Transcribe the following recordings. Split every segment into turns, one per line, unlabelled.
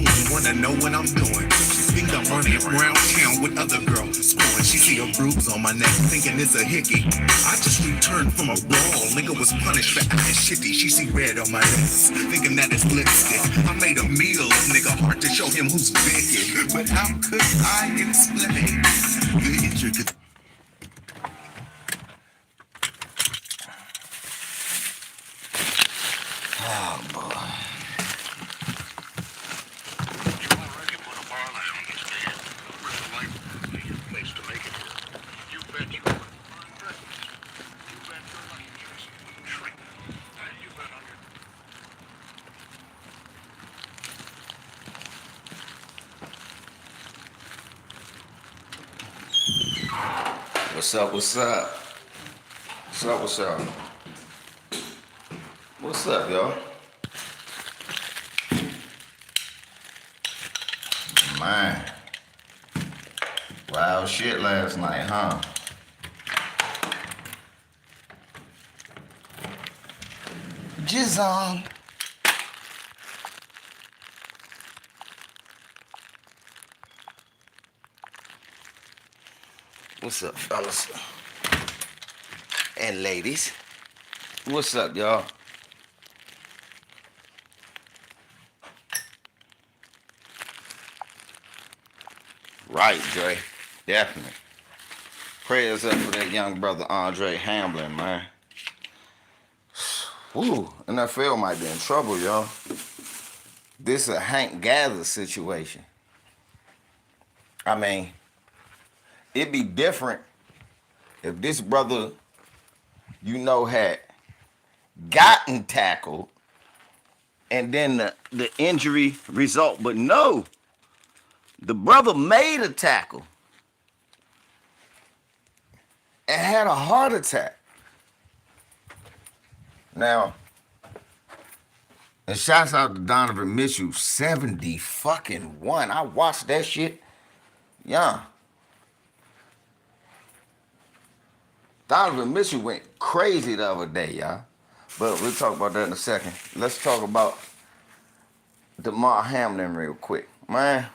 and wanna know what I'm doing. She think I'm running around town with other girls scoring. She see a bruise on my neck, thinking it's a hickey. I just returned from a brawl, nigga was punished for acting shitty. She see red on my lips, thinking that it's lipstick. I made a meal of nigga heart to show him who's bigger. But how could I explain the intricate?
Oh boy. What's up? What's up? What's up? What's up? What's up, y'all? Man. Wild shit last night, huh? Jizzon. What's up, fellas? And ladies. What's up, y'all? Right, Dre. Definitely. Prayers up for that young brother Andre Hamlin, man. Woo, NFL might be in trouble, y'all. This is a Hank Gather situation. I mean, it'd be different if this brother, had gotten tackled and then the injury result. But no, the brother made a tackle and had a heart attack. Now, and shouts out to Donovan Mitchell, 70 fucking 1. I watched that shit. Yeah. Donovan Mitchell went crazy the other day, y'all. But we'll talk about that in a second. Let's talk about Damar Hamlin real quick. Man,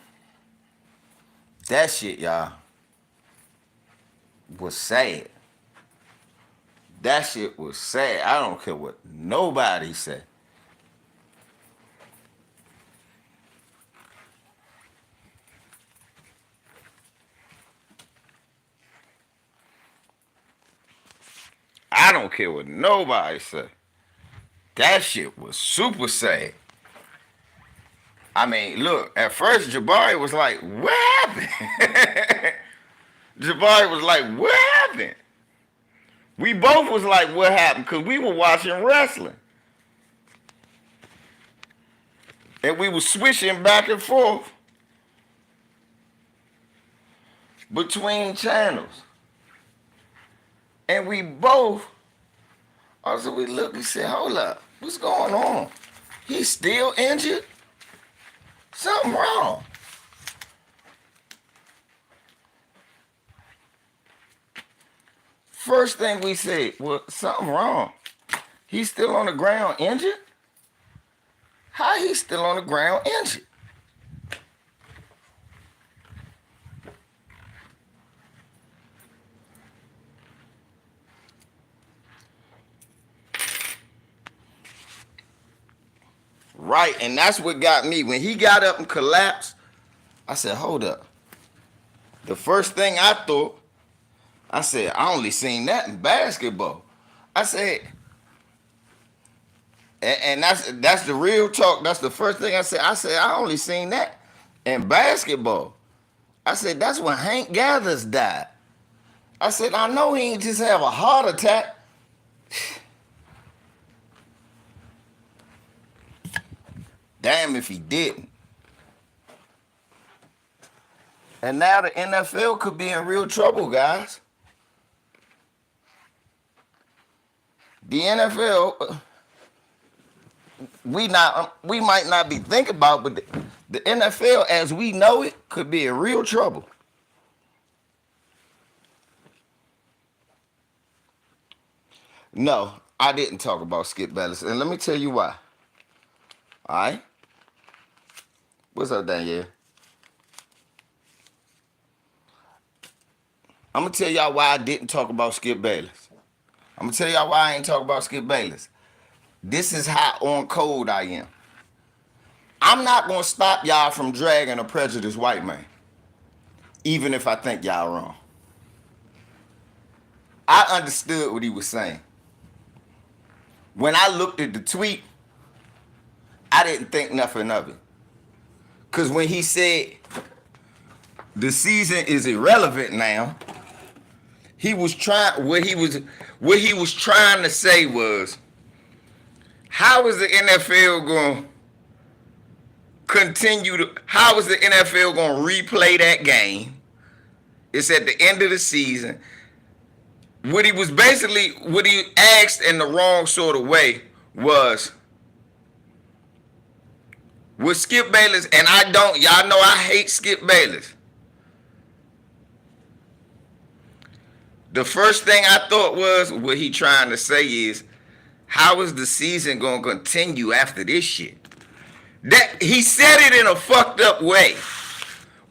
that shit, y'all, was sad. That shit was sad. I don't care what nobody said. I don't care what nobody said. That shit was super sad. I mean, look, at first Jabari was like, what happened? Jabari was like, what happened? We both was like, what happened? Because we were watching wrestling. And we were switching back and forth between channels. And we both, also we looked and said, hold up, what's going on? He's still injured? Something wrong. First thing we said, well, something wrong. He's still on the ground injured? How he still on the ground injured? Right, and that's what got me. When he got up and collapsed, I said, hold up. The first thing I thought, I said, I only seen that in basketball. I said, and that's the real talk. That's the first thing I said. I said, I only seen that in basketball. I said, that's when Hank Gathers died. I said, I know he ain't just have a heart attack. Damn if he didn't. And now the NFL could be in real trouble, guys. The NFL, we might not be thinking about, but the NFL as we know it could be in real trouble. No, I didn't talk about Skip Bayless, and let me tell you why. All right? What's up, Danielle? I'm gonna tell y'all why I didn't talk about Skip Bayless. I'm gonna tell y'all why I ain't talk about Skip Bayless. This is how on code I am. I'm not gonna stop y'all from dragging a prejudiced white man, even if I think y'all wrong. I understood what he was saying. When I looked at the tweet, I didn't think nothing of it. Cause when he said the season is irrelevant now, he was trying what he was trying to say was, how is the NFL going to continue to, how is the NFL going to replay that game? It's at the end of the season. What he asked in the wrong sort of way was, with Skip Bayless, and y'all know I hate Skip Bayless. The first thing I thought was, what he trying to say is, how is the season going to continue after this shit? That he said it in a fucked up way,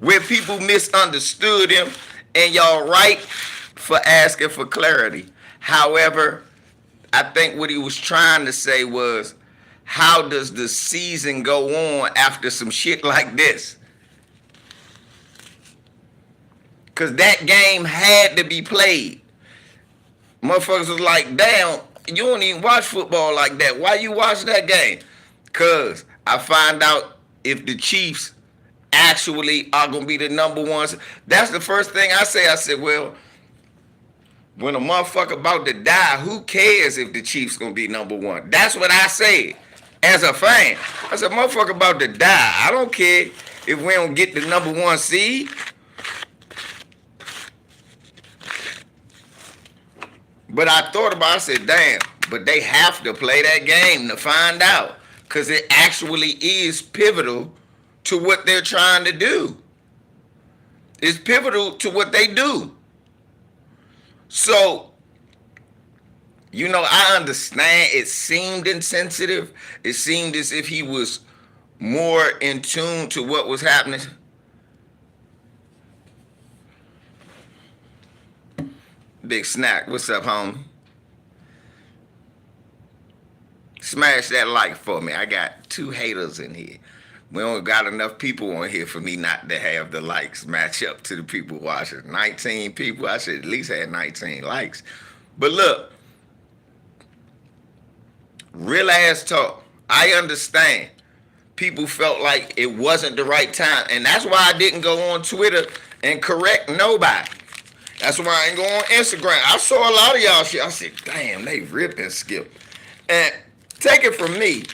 where people misunderstood him, and y'all right for asking for clarity. However, I think what he was trying to say was, how does the season go on after some shit like this? Because that game had to be played. Motherfuckers was like, damn, you don't even watch football like that. Why you watch that game? Because I find out if the Chiefs actually are going to be the number ones. That's the first thing I say. I said, well, when a motherfucker about to die, who cares if the Chiefs going to be number one? That's what I said as a fan. I said, motherfucker about to die. I don't care if we don't get the number one seed. But I thought about it, I said, damn, but they have to play that game to find out. Because it actually is pivotal to what they're trying to do. It's pivotal to what they do. So, you know, I understand it seemed insensitive. It seemed as if he was more in tune to what was happening. Big Snack, what's up, homie? Smash that like for me. I got 2 haters in here. We only got enough people on here for me not to have the likes match up to the people watching. 19 people, I should at least have 19 likes. But look, real ass talk. I understand. People felt like it wasn't the right time. And that's why I didn't go on Twitter and correct nobody. That's why I ain't go on Instagram. I saw a lot of y'all shit. I said, damn, they ripping Skip. And take it from me,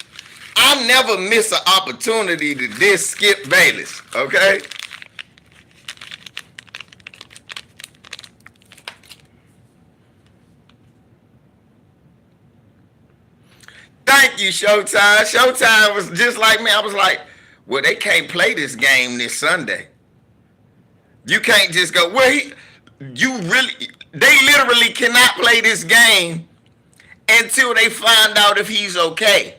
I never miss an opportunity to diss Skip Bayless, okay? Thank you, Showtime. Showtime was just like me. I was like, well, they can't play this game this Sunday. You can't just go, well, they literally cannot play this game until they find out if he's okay.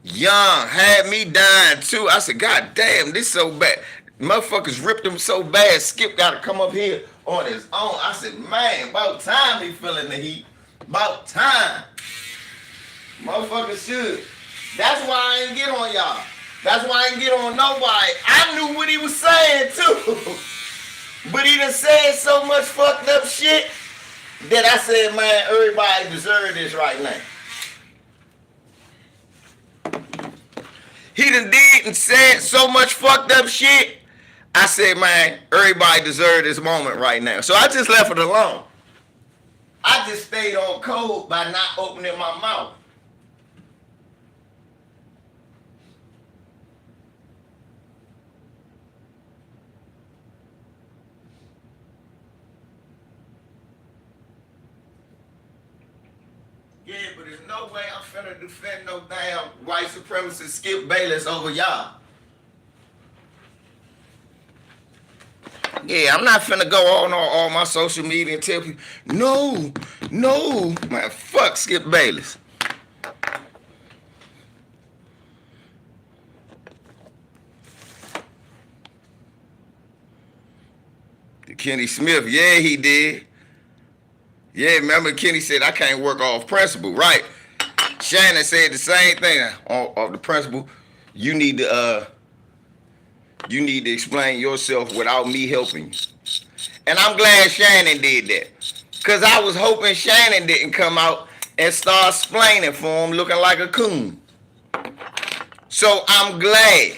Young had me dying too. I said, God damn, this so bad. Motherfuckers ripped him so bad, Skip got to come up here on his own. I said, man, about time he feeling the heat. About time. Motherfuckers should. That's why I ain't get on y'all. That's why I ain't get on nobody. I knew what he was saying too. But he done said so much fucked up shit that I said, man, everybody deserve this right now. He done did and said so much fucked up shit. I said, man, everybody deserve this moment right now. So I just left it alone. I just stayed on code by not opening my mouth. Yeah, but there's no way I'm finna defend no damn white supremacist Skip Bayless over y'all. Yeah, I'm not finna go on all my social media and tell people, no, man, fuck Skip Bayless. Kenny Smith, yeah, he did. Yeah, remember Kenny said, I can't work off principle, right? Shannon said the same thing off the principle. You need to explain yourself without me helping you. And I'm glad Shannon did that. Because I was hoping Shannon didn't come out and start explaining for him looking like a coon. So I'm glad.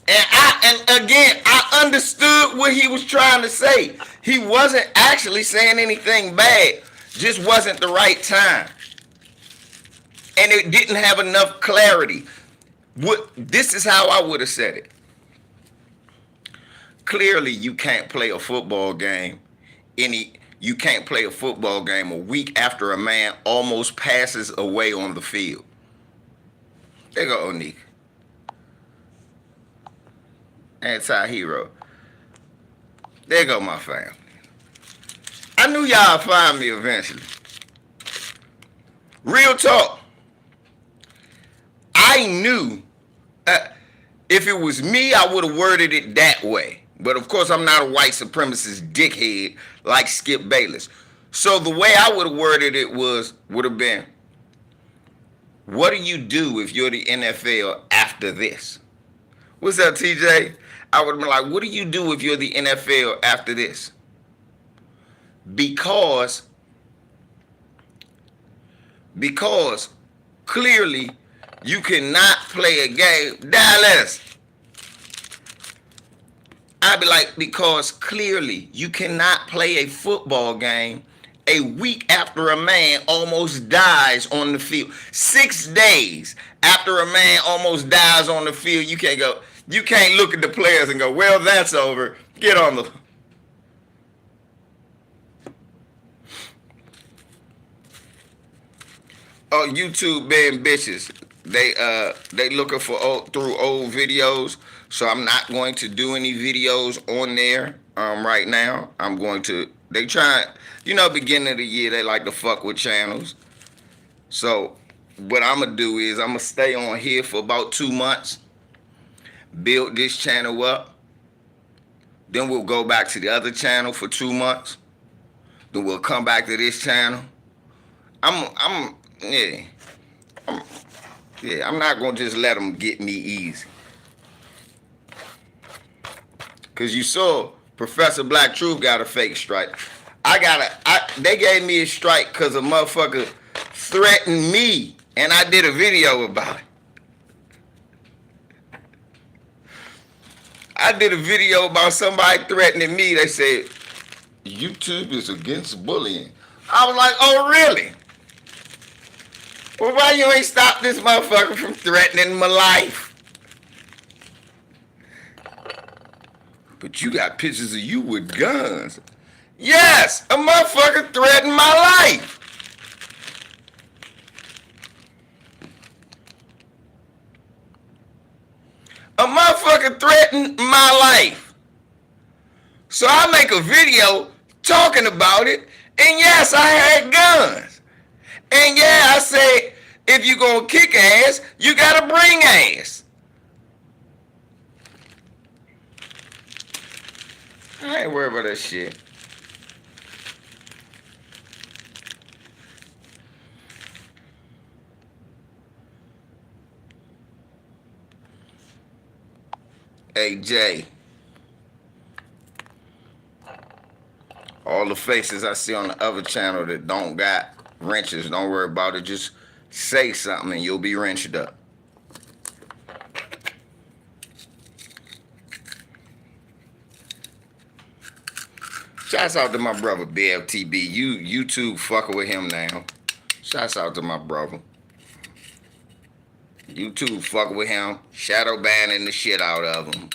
And again, I understood what he was trying to say. He wasn't actually saying anything bad. Just wasn't the right time. And it didn't have enough clarity. This is how I would have said it. Clearly, you can't play a football game you can't play a football game a week after a man almost passes away on the field. There go Onika. Anti-hero. There go my family. I knew y'all find me eventually. Real talk. I knew if it was me, I would have worded it that way. But of course, I'm not a white supremacist dickhead like Skip Bayless. So the way I would have worded it would have been, what do you do if you're the NFL after this? What's up, TJ? I would have been like, what do you do if you're the NFL after this? Because clearly you cannot play a game. Dallas. I'd be like, because clearly you cannot play a football game a week after a man almost dies on the field. 6 days after a man almost dies on the field, you can't look at the players and go, well, that's over. Get on the... Oh, YouTube being bitches. They looking for through old videos. So I'm not going to do any videos on there right now. I'm going to, they try, beginning of the year, they like to fuck with channels. So what I'm going to do is I'm going to stay on here for about 2 months, build this channel up. Then we'll go back to the other channel for 2 months. Then we'll come back to this channel. I'm not going to just let them get me easy. Because you saw Professor Black Truth got a fake strike. They gave me a strike because a motherfucker threatened me. And I did a video about it. I did a video about somebody threatening me. They said, YouTube is against bullying. I was like, oh, really? Well, why you ain't stop this motherfucker from threatening my life? But you got pictures of you with guns. Yes, a motherfucker threatened my life. A motherfucker threatened my life. So I make a video talking about it, and yes, I had guns. And yeah, I said, if you gonna kick ass, you gotta bring ass. I ain't worried about that shit. Hey, Jay. All the faces I see on the other channel that don't got wrenches, don't worry about it. Just say something and you'll be wrenched up. Shouts out to my brother BFTB. You two fucking with him now. Shouts out to my brother. You two fucking with him. Shadow banning the shit out of him.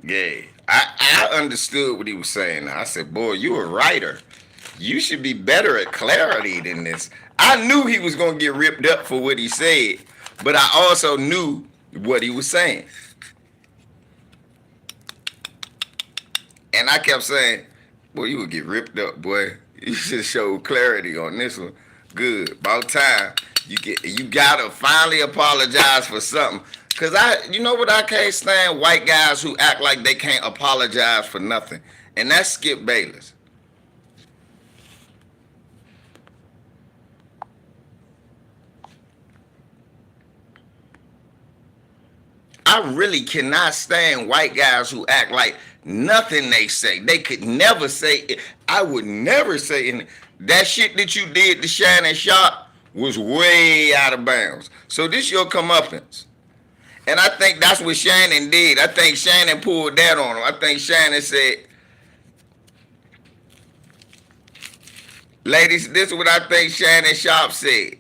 Yeah, I understood what he was saying. I said, boy, you a writer. You should be better at clarity than this. I knew he was going to get ripped up for what he said, but I also knew what he was saying. And I kept saying, boy, you would get ripped up, boy. You should show clarity on this one. Good. About time. You gotta finally apologize for something. Cause you know what, I can't stand? White guys who act like they can't apologize for nothing. And that's Skip Bayless. I really cannot stand white guys who act like nothing they say. They could never say it. I would never say it. That shit that you did to Shannon Sharpe was way out of bounds. So this your comeuppance. And I think that's what Shannon did. I think Shannon pulled that on him. I think Shannon said, ladies, this is what I think Shannon Sharpe said.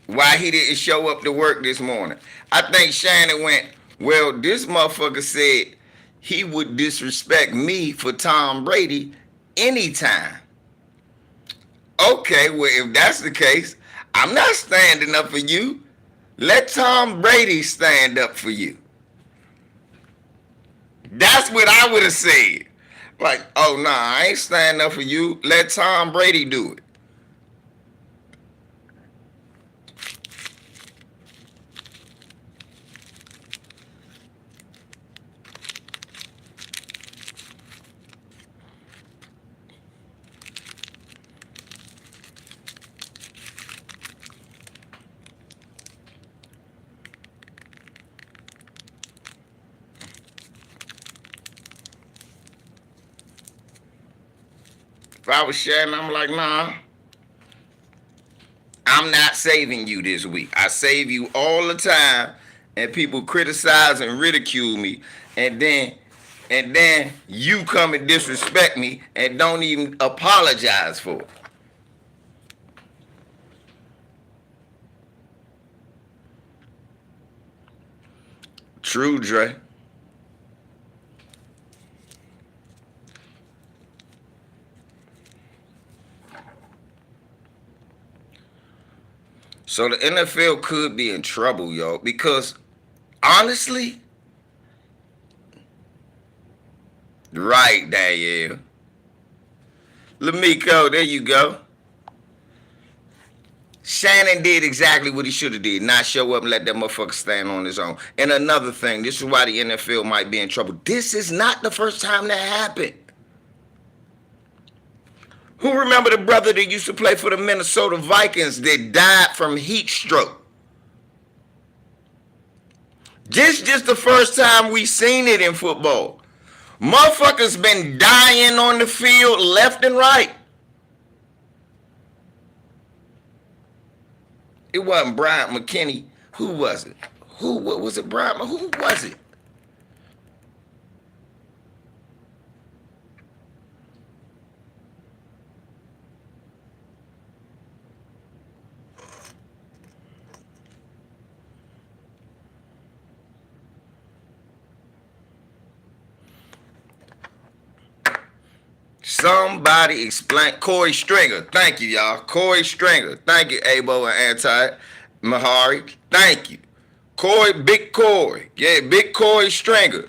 Why he didn't show up to work this morning. I think Shannon went, well, this motherfucker said he would disrespect me for Tom Brady anytime. Okay, well, if that's the case, I'm not standing up for you. Let Tom Brady stand up for you. That's what I would have said. Like, oh, nah, I ain't standing up for you. Let Tom Brady do it. If I was Shannon, I'm like, nah, I'm not saving you this week. I save you all the time, and people criticize and ridicule me, and then you come and disrespect me and don't even apologize for it. True, Dre. So the NFL could be in trouble, yo, because honestly, right, Danielle. Lamico, there you go. Shannon did exactly what he should have did, not show up and let that motherfucker stand on his own. And another thing, this is why the NFL might be in trouble. This is not the first time that happened. Who remember the brother that used to play for the Minnesota Vikings that died from heat stroke? This just the first time we seen it in football. Motherfuckers been dying on the field left and right. It wasn't Bryant McKinney. Who was it? What was it, Bryant? Who was it? Somebody explain. Corey Stringer. Thank you, y'all. Corey Stringer. Thank you, Abo and Anti Mahari. Thank you. Big Corey. Yeah, Big Corey Stringer.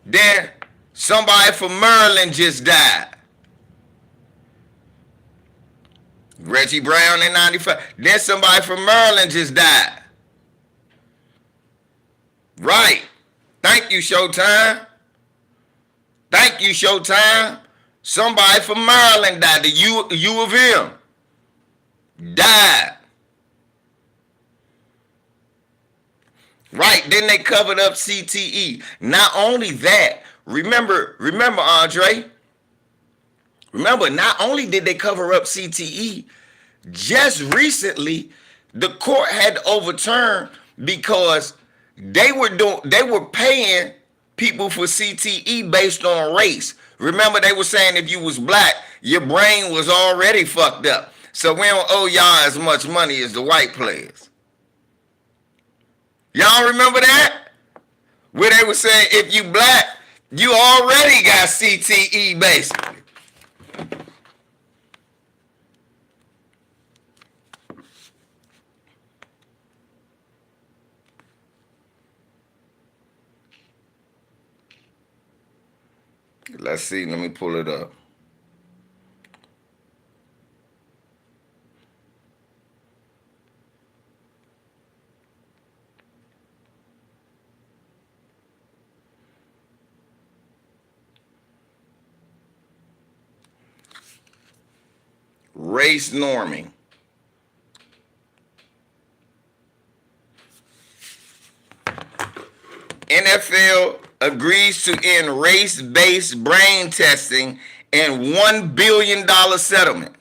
Then somebody from Maryland just died. Reggie Brown in 95. Then somebody from Maryland just died. Right. Thank you, Showtime. Thank you, Showtime. Somebody from Maryland died. The U of M died. Right. Then they covered up CTE. Not only that, remember, Andre. Remember, not only did they cover up CTE, just recently the court had to overturn because they were paying people for CTE based on race. Remember, they were saying if you was black, your brain was already fucked up. So we don't owe y'all as much money as the white players. Y'all remember that? Where they were saying if you black, you already got CTE basically. Let's see. Let me pull it up. Race norming. NFL agrees to end race-based brain testing in $1 billion settlement.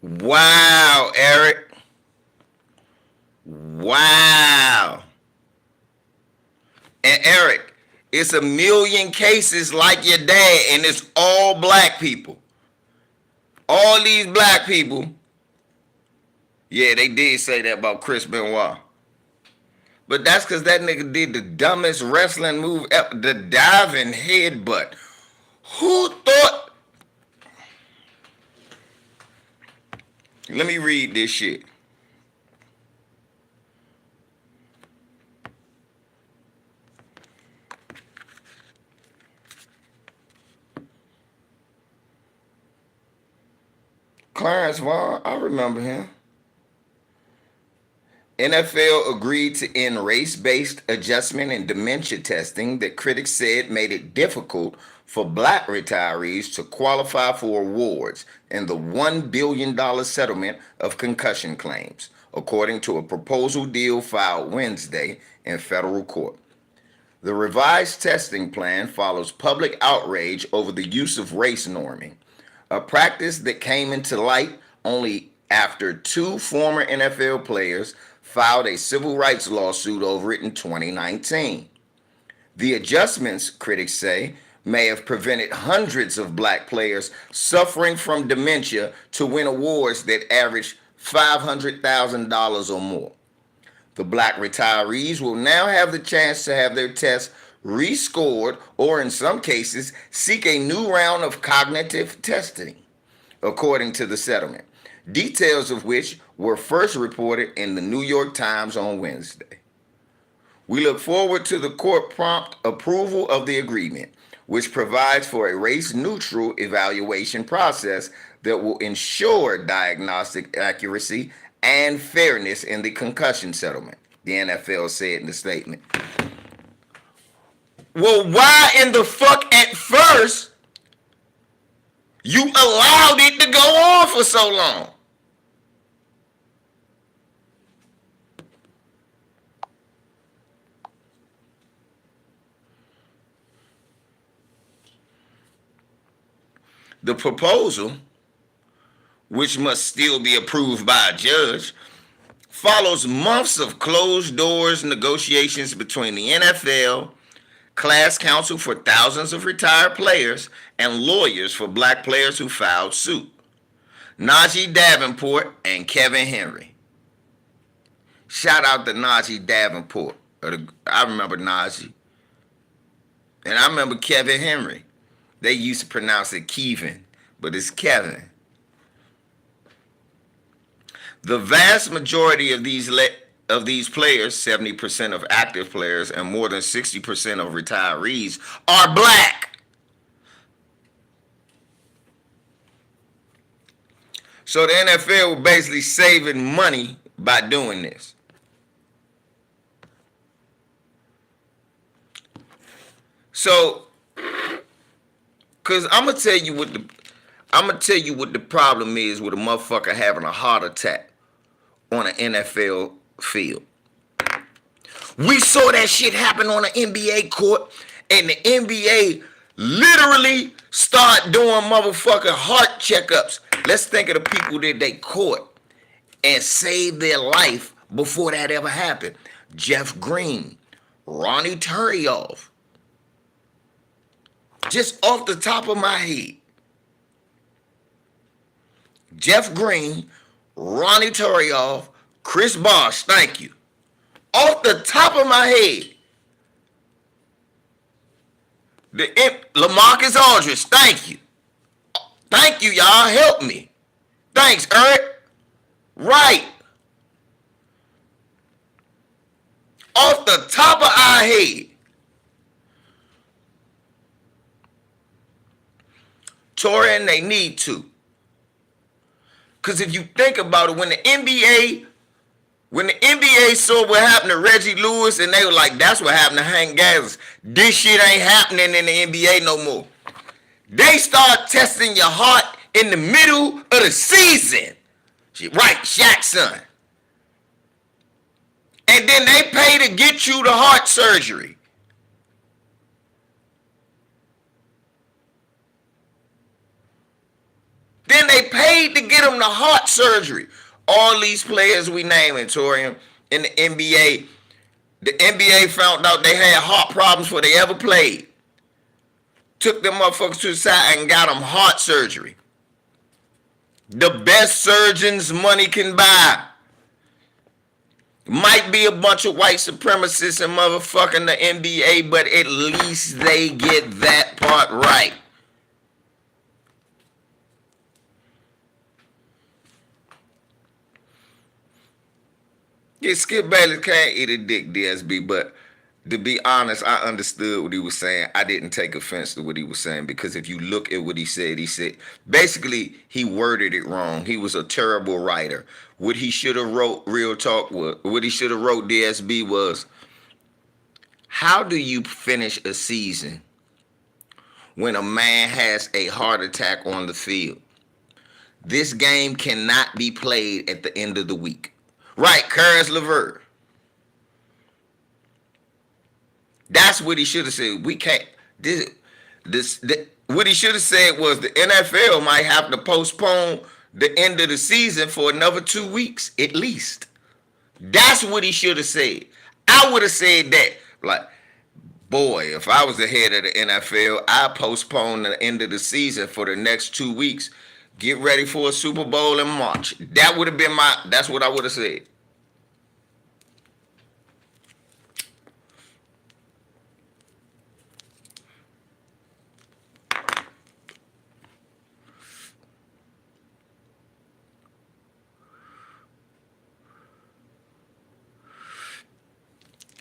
Wow, Eric. Wow. And Eric, it's a million cases like your dad, and it's all black people. All these black people. Yeah, they did say that about Chris Benoit. But that's because that nigga did the dumbest wrestling move ever, the diving headbutt. Who thought? Let me read this shit. Clarence Vaughn, I remember him. NFL agreed to end race-based adjustment and dementia testing that critics said made it difficult for black retirees to qualify for awards in the $1 billion settlement of concussion claims, according to a proposal deal filed Wednesday in federal court. The revised testing plan follows public outrage over the use of race norming, a practice that came into light only after two former NFL players filed a civil rights lawsuit over it in 2019. The adjustments, critics say, may have prevented hundreds of black players suffering from dementia to win awards that average $500,000 or more. The black retirees will now have the chance to have their tests rescored or, in some cases, seek a new round of cognitive testing, according to the settlement, details of which were first reported in the New York Times on Wednesday. We look forward to the court prompt approval of the agreement, which provides for a race-neutral evaluation process that will ensure diagnostic accuracy and fairness in the concussion settlement, the NFL said in the statement. Well, why in the fuck at first you allowed it to go on for so long? The proposal, which must still be approved by a judge, follows months of closed-doors negotiations between the NFL, class counsel for thousands of retired players, and lawyers for black players who filed suit. Najee Davenport and Kevin Henry. Shout out to Najee Davenport. I remember Najee. And I remember Kevin Henry. They used to pronounce it Kevin, but it's Kevin. The vast majority of these players, 70% of active players and more than 60% of retirees, are black. So the NFL was basically saving money by doing this. So, cause I'm gonna tell you what the problem is with a motherfucker having a heart attack on an NFL field. We saw that shit happen on an NBA court, and the NBA literally start doing motherfucking heart checkups. Let's think of the people that they caught and saved their life before that ever happened. Jeff Green, Ronnie Turioff. Just off the top of my head. Jeff Green, Ronnie Turioff, Chris Bosh, thank you. Off the top of my head. LaMarcus Aldridge, thank you. Thank you, y'all. Help me. Thanks, Eric. Right. Off the top of our head. Torian, they need to. Because if you think about it, when the NBA saw what happened to Reggie Lewis and they were like, that's what happened to Hank Gathers. This shit ain't happening in the NBA no more. They start testing your heart in the middle of the season. Right, Shaq's son. And then they pay to get you the heart surgery. Then they paid to get him the heart surgery. All these players we naming, Torian, in the NBA found out they had heart problems before they ever played. Took them motherfuckers to the side and got them heart surgery. The best surgeons money can buy. Might be a bunch of white supremacists and motherfucking the NBA, but at least they get that part right. Yeah, Skip Bayless can't eat a dick, DSB, but to be honest, I understood what he was saying. I didn't take offense to what he was saying because if you look at what he said basically he worded it wrong. He was a terrible writer. What he should have wrote, real talk, what he should have wrote, DSB, was, how do you finish a season when a man has a heart attack on the field? This game cannot be played at the end of the week. Right, Caris LeVert. That's what he should have said. We can't. What he should have said was the NFL might have to postpone the end of the season for another 2 weeks at least. That's what he should have said. I would have said that. Like, boy, if I was the head of the NFL, I'd postpone the end of the season for the next 2 weeks. Get ready for a Super Bowl in March. That would have been that's what I would have said.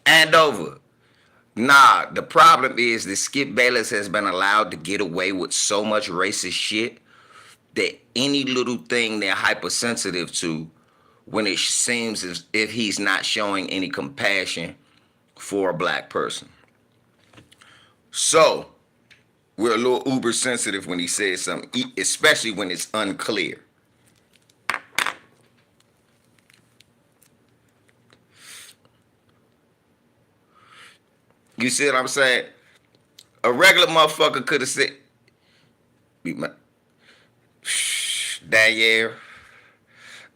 Andover. Nah, the problem is that Skip Bayless has been allowed to get away with so much racist shit that any little thing they're hypersensitive to when it seems as if he's not showing any compassion for a black person. So, we're a little uber sensitive when he says something, especially when it's unclear. You see what I'm saying? A regular motherfucker could have said, Danielle,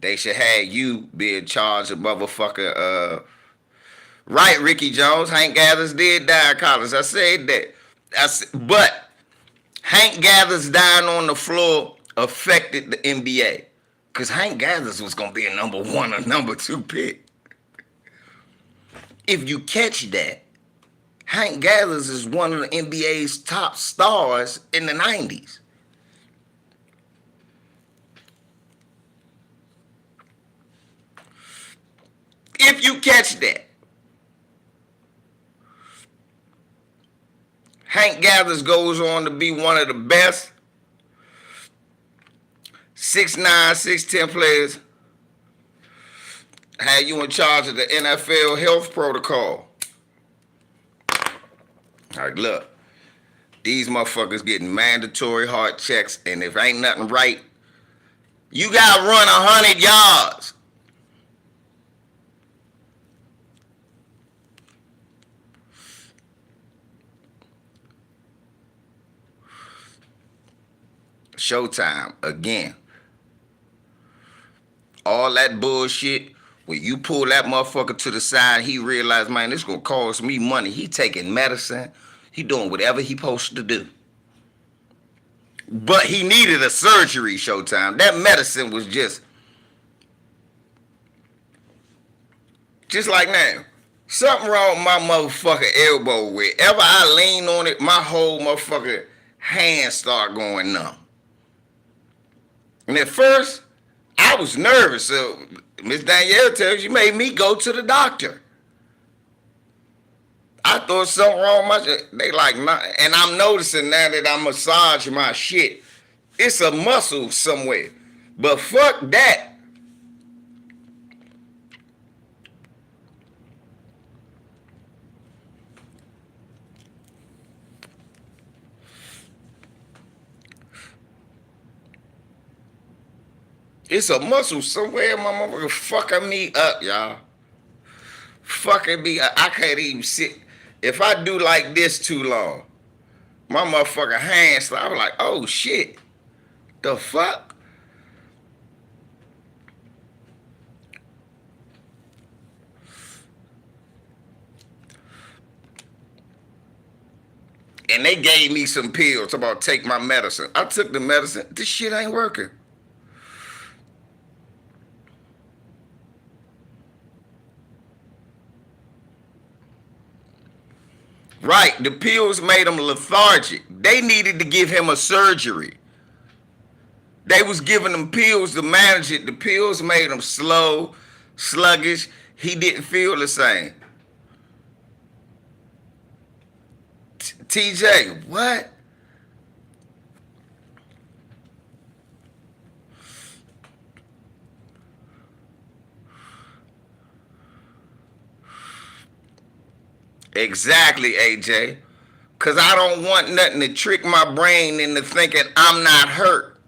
they should have you be in charge of motherfucker. Right, Ricky Jones. Hank Gathers did die in college. I said that. But Hank Gathers dying on the floor affected the NBA. Because Hank Gathers was going to be a number 1 or number 2 pick. If you catch that, Hank Gathers is one of the NBA's top stars in the 90s. If you catch that, Hank Gathers goes on to be one of the best 6'9", 6'10" players. Had you in charge of the NFL health protocol. Like, look, these motherfuckers getting mandatory heart checks, and if ain't nothing right, you gotta run 100 yards. Showtime again. All that bullshit. When you pull that motherfucker to the side, he realized, man, this gonna cost me money. He taking medicine. He doing whatever he supposed to do. But he needed a surgery, Showtime. That medicine was just like now. Something wrong with my motherfucking elbow. Wherever I lean on it, my whole motherfucking hand start going numb. And at first, I was nervous. So Miss Danielle tells you made me go to the doctor. I thought something wrong with my shit. They like, nah. And I'm noticing now that I massage my shit. It's a muscle somewhere. But fuck that. It's a muscle somewhere, my motherfucker fucking me up, y'all. Fucking me up. I can't even sit. If I do like this too long, my motherfucking hands, I was like, oh shit. The fuck? And they gave me some pills about take my medicine. I took the medicine. This shit ain't working. Right, the pills made him lethargic. They needed to give him a surgery. They was giving him pills to manage it. The pills made him slow, sluggish. He didn't feel the same. TJ, what? Exactly, AJ. Because I don't want nothing to trick my brain into thinking I'm not hurt.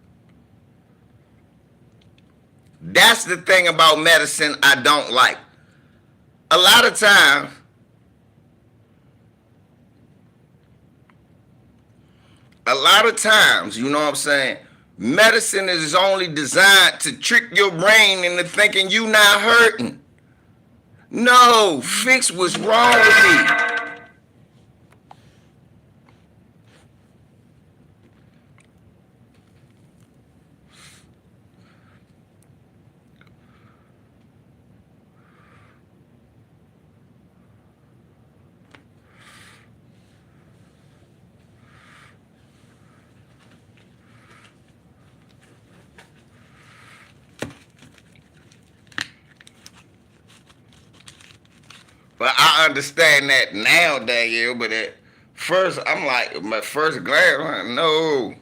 That's the thing about medicine I don't like. A lot of times, you know what I'm saying? Medicine is only designed to trick your brain into thinking you not hurting. No, fix what's wrong with me. But I understand that now, Danielle, but at first, I'm like, my first glance, I'm like, no.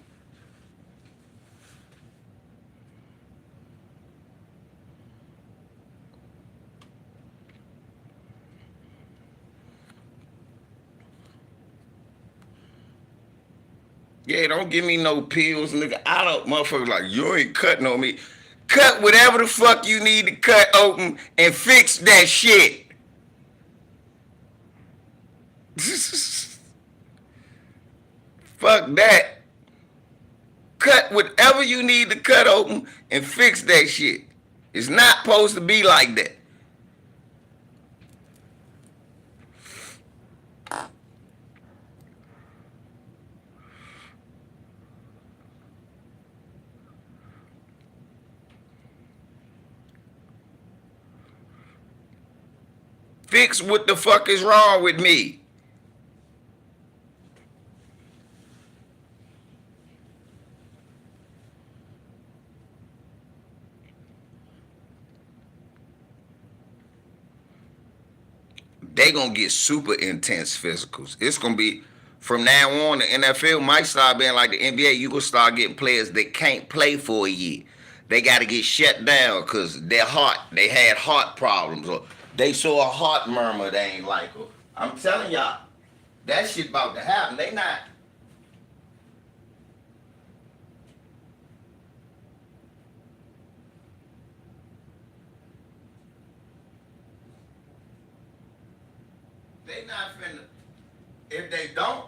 Yeah, don't give me no pills, nigga. I don't, motherfucker, like, you ain't cutting on me. Cut whatever the fuck you need to cut open and fix that shit. Fuck that. Cut whatever you need to cut open and fix that shit. It's not supposed to be like that. Fix what the fuck is wrong with me. They gonna get super intense physicals. It's gonna be from now on. The NFL might start being like the NBA. You gonna start getting players that can't play for a year. They got to get shut down because their heart. They had heart problems or they saw a heart murmur. They ain't like her. I'm telling y'all, that shit about to happen. They not. They not finna. If they don't,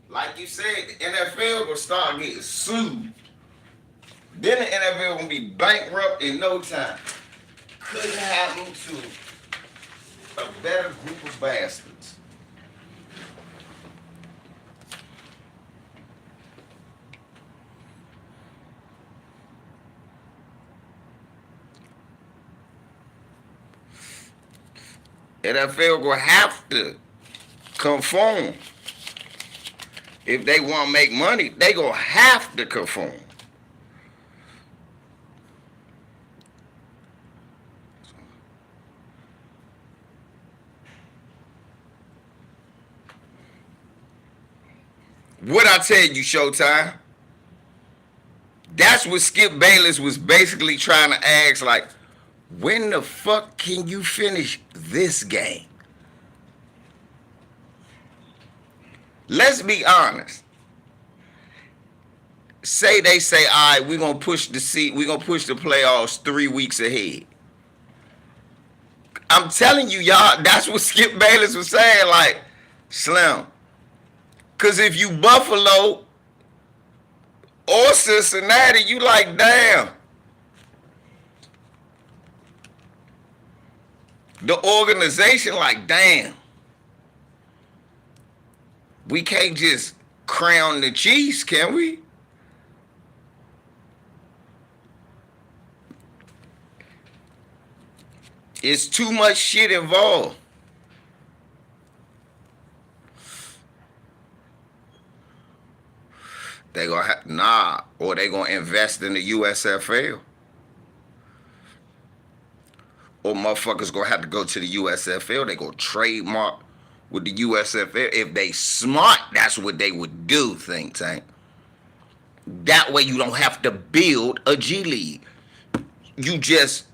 like you said, the NFL will start getting sued. Then the NFL gonna be bankrupt in no time. Couldn't happen to a better group of bastards. NFL gonna have to conform. If they want to make money, they gonna have to conform. What I tell you, Showtime? That's what Skip Bayless was basically trying to ask, like, when the fuck can you finish this game? Let's be honest. Say they say, all right, we're gonna push the playoffs 3 weeks ahead. I'm telling you, y'all, that's what Skip Bayless was saying, like, Slim. Cause if you Buffalo or Cincinnati, you like, damn. The organization, like, damn. We can't just crown the Chiefs, can we? It's too much shit involved. They gonna have, or they gonna invest in the USFL. Or motherfuckers gonna have to go to the USFL. They gonna trademark with the USFL. If they smart, that's what they would do, think tank. That way you don't have to build a G League. You just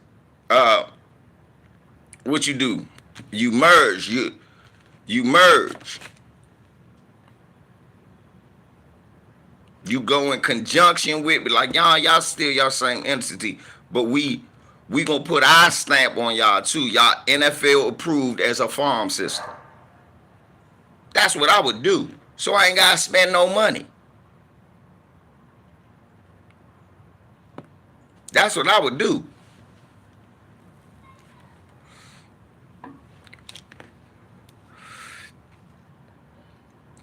what you do? You merge. You merge. You go in conjunction with, like, y'all still y'all same entity, but we gonna put our stamp on y'all too. Y'all NFL approved as a farm system. That's what I would do. So I ain't gotta spend no money. That's what I would do.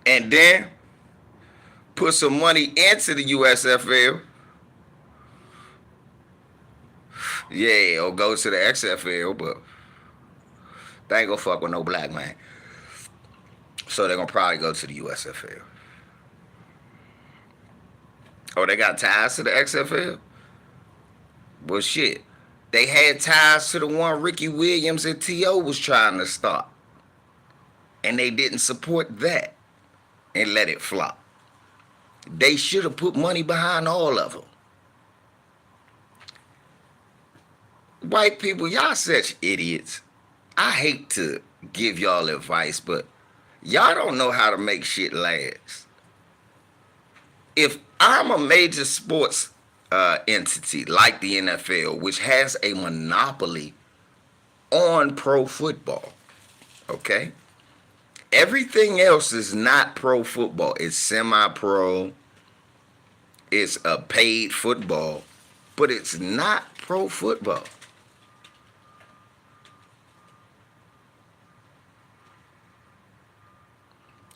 And then put some money into the USFL. Yeah, or go to the XFL, but they ain't gonna fuck with no black man. So they're gonna probably go to the USFL. Oh, they got ties to the XFL? Well, shit. They had ties to the one Ricky Williams and T.O. was trying to start. And they didn't support that and let it flop. They should have put money behind all of them. White people, y'all such idiots. I hate to give y'all advice, but y'all don't know how to make shit last. If I'm a major sports entity like the NFL, which has a monopoly on pro football, okay? Everything else is not pro football. It's semi-pro. It's a paid football, but it's not pro football.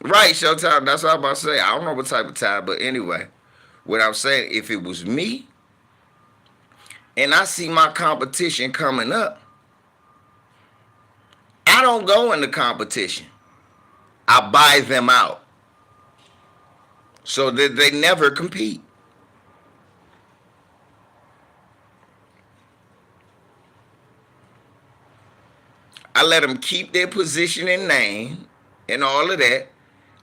Right, Showtime. That's what I'm about to say. I don't know what type of time, but anyway, what I'm saying, if it was me and I see my competition coming up, I don't go in the competition. I buy them out so that they never compete. I let them keep their position and name and all of that.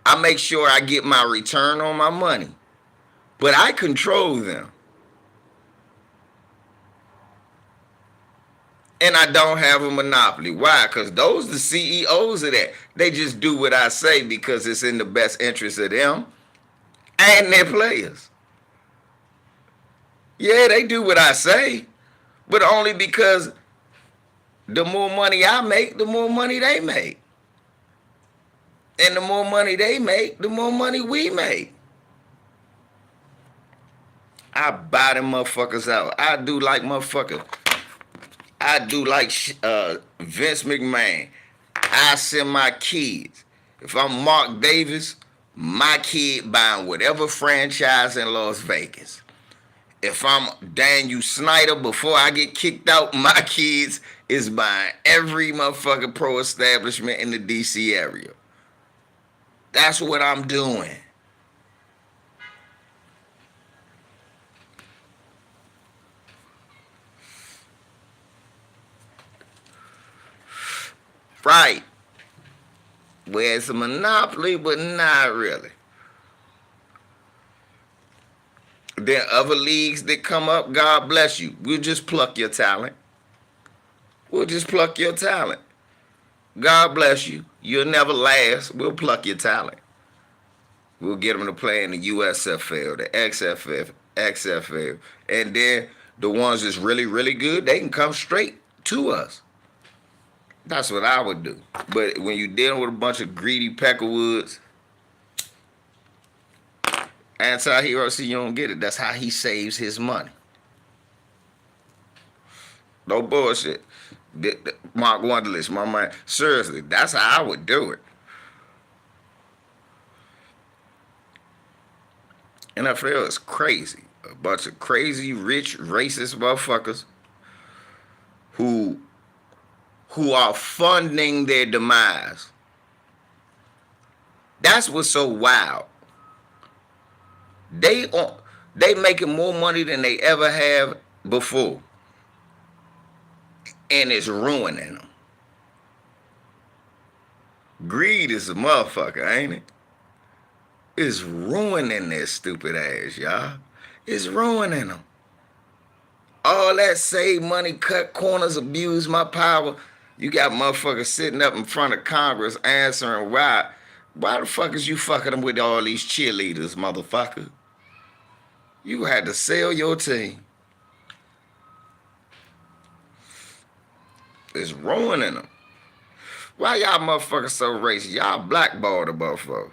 I make sure I get my return on my money, but I control them. And I don't have a monopoly. Why? Because those the CEOs of that. They just do what I say because it's in the best interest of them and their players. Yeah, they do what I say, but only because the more money I make, the more money they make. And the more money they make, the more money we make. I buy them motherfuckers out. I do like Vince McMahon. I send my kids. If I'm Mark Davis, my kid buying whatever franchise in Las Vegas. If I'm Daniel Snyder, before I get kicked out, my kids is buying every motherfucking pro establishment in the DC area. That's what I'm doing. Right. Where it's a monopoly, but not really. Then other leagues that come up, God bless you. We'll just pluck your talent. We'll just pluck your talent. God bless you. You'll never last. We'll pluck your talent. We'll get them to play in the USFL, the XFL. And then the ones that's really, really good, they can come straight to us. That's what I would do. But when you're dealing with a bunch of greedy peckerwoods, anti-hero, see, you don't get it. That's how he saves his money. No bullshit. Mark Wonderlist, my man. Seriously, that's how I would do it. NFL is crazy. A bunch of crazy, rich, racist motherfuckers who are funding their demise. That's what's so wild. They making more money than they ever have before. And it's ruining them. Greed is a motherfucker, ain't it? It's ruining their stupid ass, y'all. It's ruining them. All that save money, cut corners, abuse my power. You got motherfuckers sitting up in front of Congress answering why. Why the fuck is you fucking them with all these cheerleaders, motherfucker? You had to sell your team. It's ruining them. Why y'all motherfuckers so racist? Y'all blackballed the motherfucker.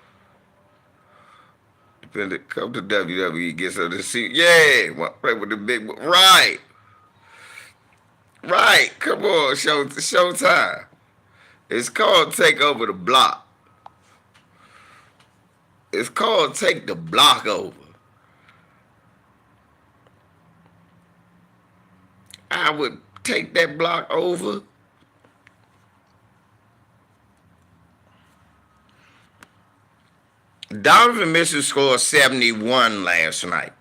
Dependent, come to WWE, get some to see. Yeah, play with the big boy. Right. Right. Come on, showtime. It's called Take Over the Block. It's called Take the Block Over. I would take that block over. Donovan Mitchell scored 71 last night.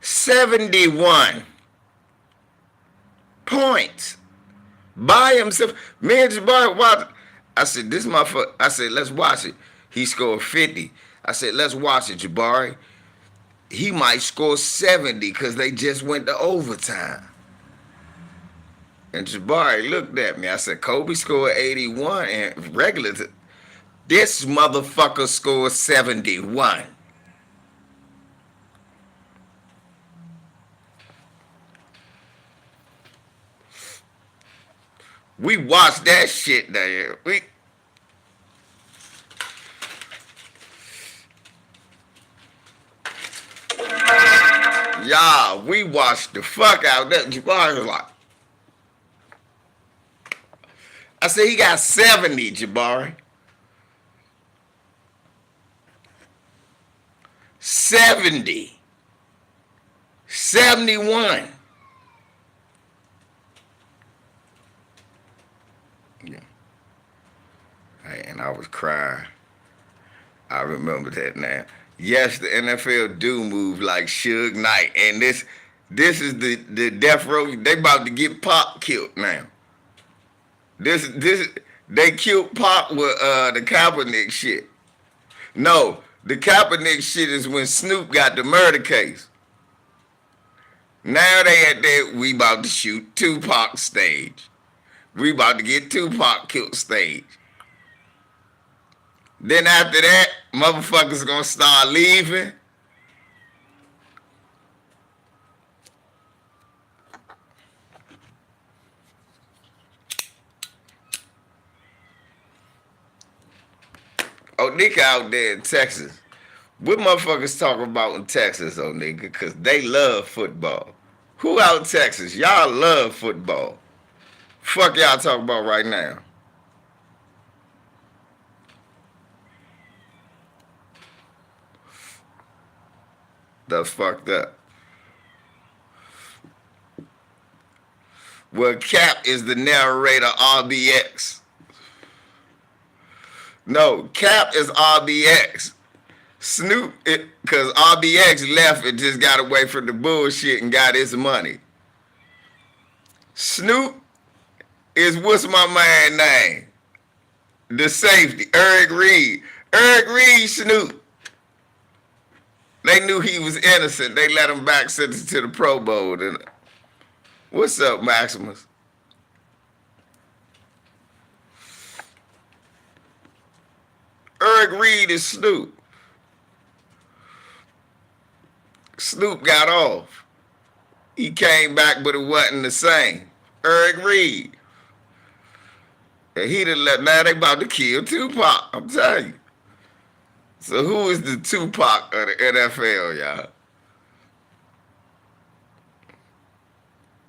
71 points by himself. Me and Jabari watched. I said, this motherfucker. I said, let's watch it. He scored 50. I said, let's watch it, Jabari. He might score 70 because they just went to overtime. And Jabari looked at me. I said, Kobe scored 81 and regular. This motherfucker scored 71. We watched that shit there. Y'all, we watched the fuck out of that. Jabari was like, I said, he got 70, Jabari. 70. 71. Yeah. And I was crying. I remember that now. Yes, the NFL do move like Suge Knight. And this is the death row. They about to get Pop killed now. They killed Pop with the Kaepernick shit. No, the Kaepernick shit is when Snoop got the murder case. Now they at that, we about to shoot Tupac stage. We about to get Tupac killed stage. Then after that, motherfuckers gonna start leaving. Oh, nigga out there in Texas. What motherfuckers talk about in Texas, oh nigga? Because they love football. Who out in Texas? Y'all love football. Fuck y'all talking about right now. That's fucked up. Well, Cap is the narrator RBX. No, Cap is RBX. Snoop, because RBX left and just got away from the bullshit and got his money. Snoop is, what's my man name? The safety, Eric Reed. Eric Reed, Snoop. They knew he was innocent. They let him back sentenced to the Pro Bowl. And what's up, Maximus? Eric Reed is Snoop. Snoop got off. He came back, but it wasn't the same. Eric Reed. And he done let, now they about to kill Tupac, I'm telling you. So who is the Tupac of the NFL, y'all?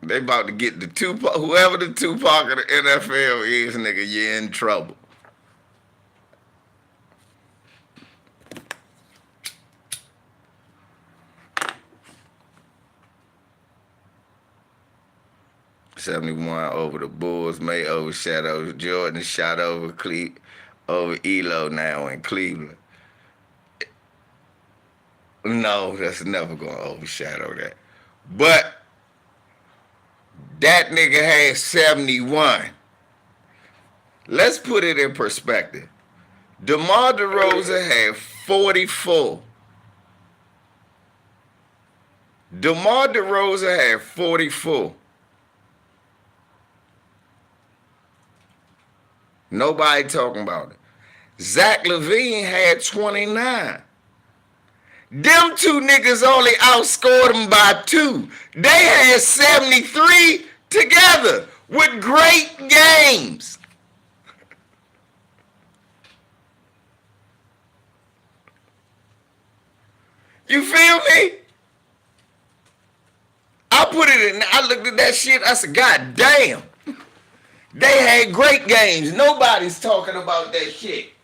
They about to get the Tupac, whoever the Tupac of the NFL is, nigga, you're in trouble. '71 over the Bulls, May overshadows Jordan, shot over over Elo now in Cleveland. No, that's never gonna overshadow that. But that nigga had 71. Let's put it in perspective. DeMar DeRozan had 44. DeMar DeRozan had 44. Nobody talking about it. Zach LaVine had 29. Them two niggas only outscored them by 2. They had 73 together with great games. You feel me? I put it in, I looked at that shit, I said, God damn. They had great games. Nobody's talking about that shit.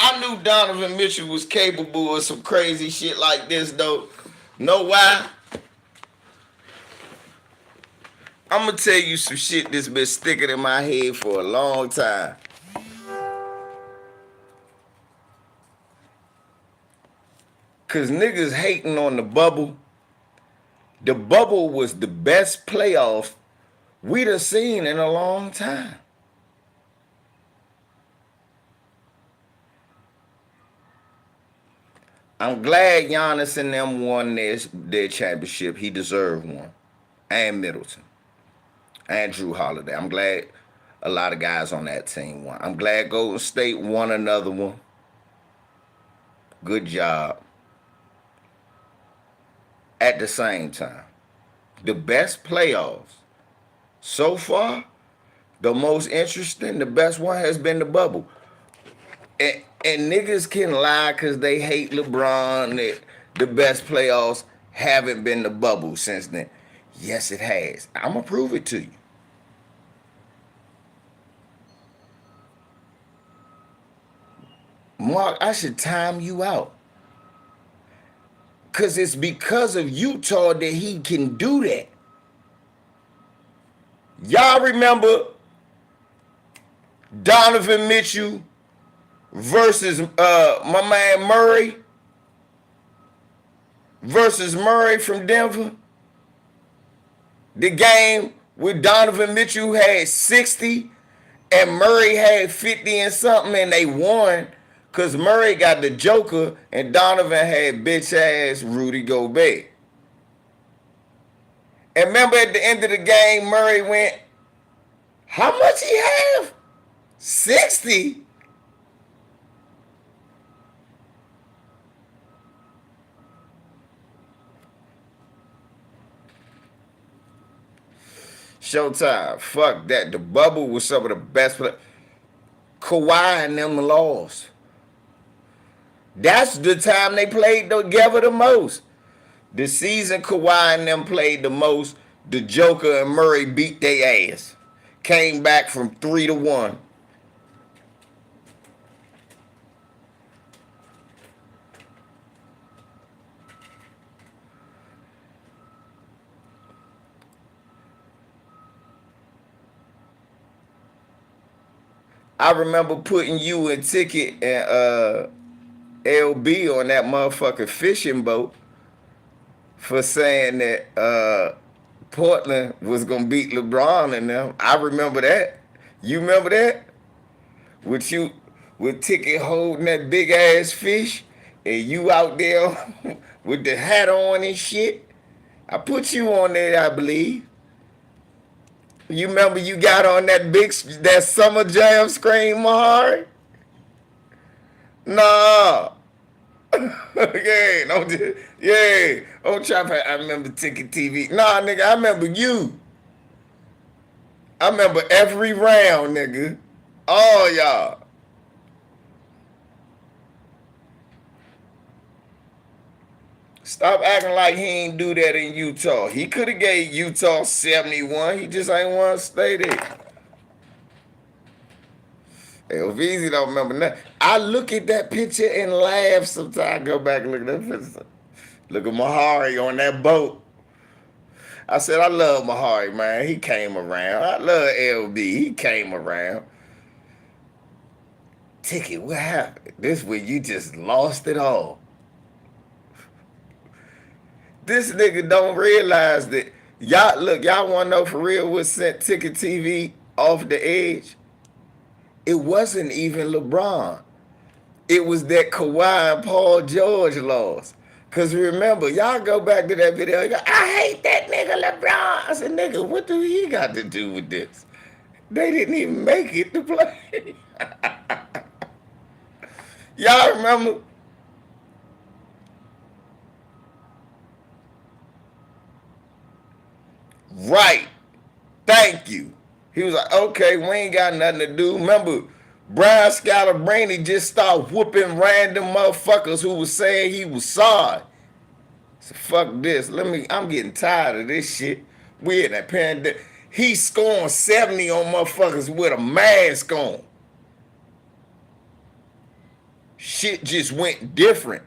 I knew Donovan Mitchell was capable of some crazy shit like this, though. Know why? I'm gonna tell you some shit that's been sticking in my head for a long time. Cause niggas hating on the bubble. The bubble was the best playoff we'd have seen in a long time. I'm glad Giannis and them won their championship. He deserved one. And Middleton. And Drew Holiday. I'm glad a lot of guys on that team won. I'm glad Golden State won another one. Good job. At the same time, the best playoffs so far, the most interesting, the best one has been the bubble. And niggas can lie because they hate LeBron that the best playoffs haven't been the bubble since then. Yes, it has. I'm going to prove it to you. Mark, I should time you out. Because it's because of Utah that he can do that. Y'all remember Donovan Mitchell versus my man Murray versus Murray from Denver? The game with Donovan Mitchell had 60 and Murray had 50 and something, and they won because Murray got the Joker and Donovan had bitch ass Rudy Gobert. And remember at the end of the game, Murray went, how much he have? 60? Showtime. Fuck that. The bubble was some of the best. Kawhi and them lost. That's the time they played together the most. The season Kawhi and them played the most, the Joker and Murray beat their ass. Came back from 3-1. I remember putting you and Ticket and LB on that motherfucking fishing boat for saying that Portland was gonna beat LeBron and them. I remember that. You remember that? With you with Ticket holding that big ass fish and you out there with the hat on and shit. I put you on there, I believe. You remember you got on that Summer Jam screen, Mahari? Nah. Yeah, don't try to. I remember Ticket TV. Nah, nigga, I remember you. I remember every round, nigga. All y'all. Stop acting like he ain't do that in Utah. He could have gave Utah 71. He just ain't want to stay there. LVZ don't remember nothing. I look at that picture and laugh sometimes. Go back and look at that picture. Look at Mahari on that boat. I said, I love Mahari, man. He came around. I love LB. He came around. Ticket, what happened? This where you just lost it all. This nigga don't realize that. Y'all want to know for real what sent Ticket TV off the edge? It wasn't even LeBron. It was that Kawhi and Paul George loss. Because remember, y'all go back to that video. You go, I hate that nigga LeBron. I said, nigga, what do he got to do with this? They didn't even make it to play. Y'all remember? Right. Thank you. He was like, okay, we ain't got nothing to do. Remember, Brian Scalabrine just started whooping random motherfuckers who was saying he was sorry. So fuck this. I'm getting tired of this shit. We in that pandemic. He scoring 70 on motherfuckers with a mask on. Shit just went different.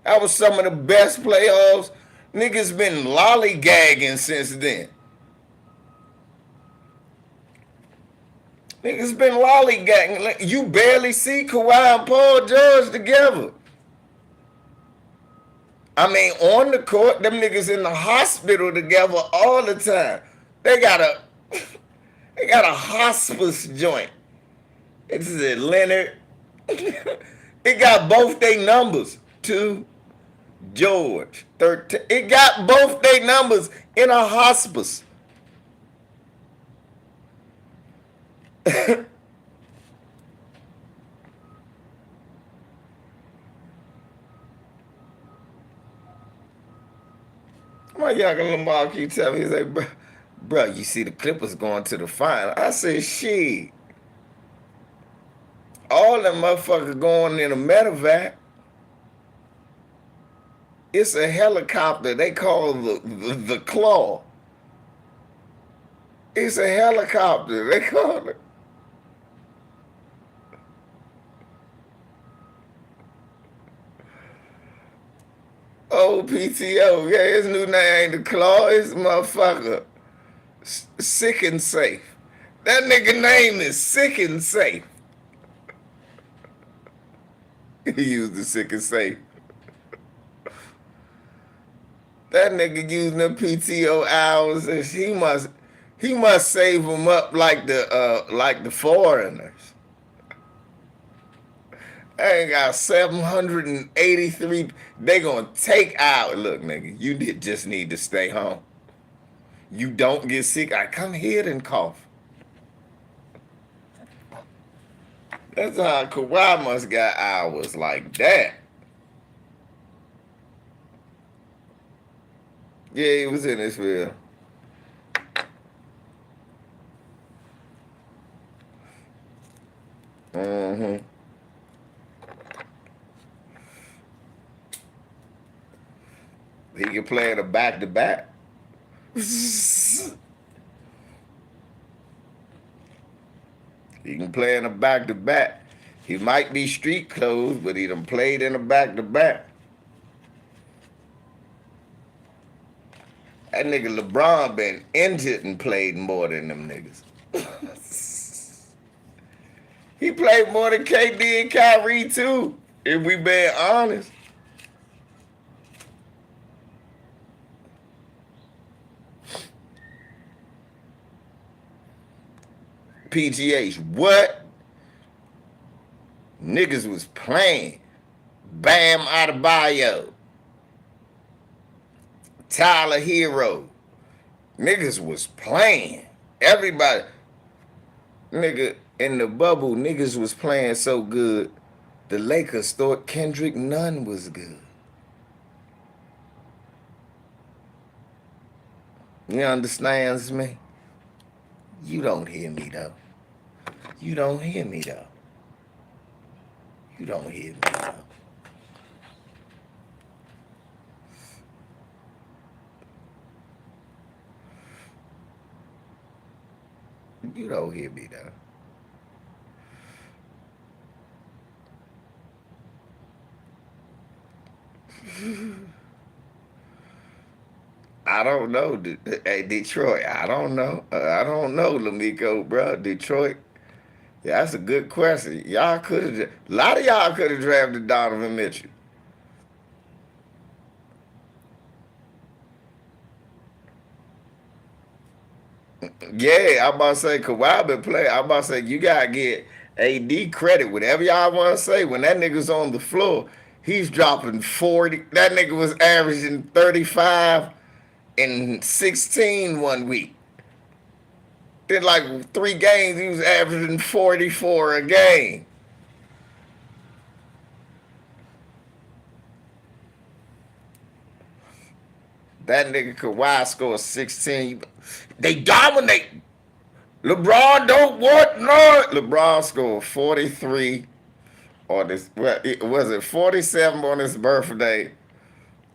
That was some of the best playoffs. Niggas been lollygagging since then. Niggas been lollygagging. You barely see Kawhi and Paul George together. I mean, on the court, them niggas in the hospital together all the time. They got a hospice joint. It's Leonard. It got both their numbers. 2, George, 13. It got both their numbers in a hospice. My young Lamar keep telling me, he's like, bro, you see the Clippers going to the final. I said, shit. All them motherfuckers going in a medevac. It's a helicopter they call the Claw. It's a helicopter. They call it. Old PTO. Yeah, his new name ain't the Claw. It's motherfucker. Sick and Safe. That nigga name is Sick and Safe. He used the Sick and Safe. That nigga using them PTO hours, and he must save them up like the foreigners. I ain't got 783. They gonna take out. Look, nigga, you just need to stay home. You don't get sick. I come here and cough. That's how Kawhi must got hours like that. Yeah, he was in this field. Mm-hmm. He can play in a back-to-back. He can play in a back-to-back. He might be street clothes, but he done played in a back-to-back. That nigga LeBron been injured and played more than them niggas. He played more than KD and Kyrie too. If we being honest. PGH, what? Niggas was playing. Bam Adebayo. Tyler Hero. Niggas was playing. Everybody. Nigga, in the bubble, niggas was playing so good, the Lakers thought Kendrick Nunn was good. You understands me? You don't hear me though. You don't hear me though. You don't hear me though. You don't hear me though. I don't know. Hey, Detroit, I don't know. I don't know, Lamico, bro. Detroit, yeah, that's a good question. Y'all could have, a lot of y'all could have drafted Donovan Mitchell. Yeah, I'm about to say Kawhi been playing. I'm about to say you gotta get AD credit. Whatever y'all want to say, when that nigga's on the floor, he's dropping 40. That nigga was averaging 35 and 16 one week. Then like 3 games, he was averaging 44 a game. That nigga Kawhi scored 16. They dominate. LeBron don't want no. LeBron scored 43 on this. Well, was it 47 on his birthday?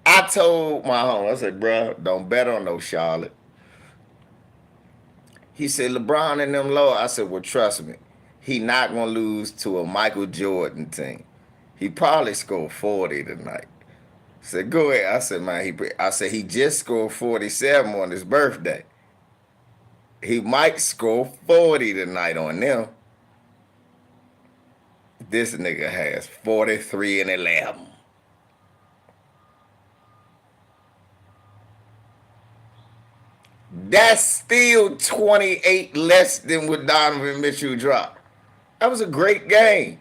I told my home, I said, bro, don't bet on no Charlotte. He said, LeBron and them low. I said, well, trust me. He not going to lose to a Michael Jordan team. He probably scored 40 tonight. I said, go ahead. I said, man, he just scored 47 on his birthday. He might score 40 tonight on them. This nigga has 43 and 11. That's still 28 less than what Donovan Mitchell dropped. That was a great game.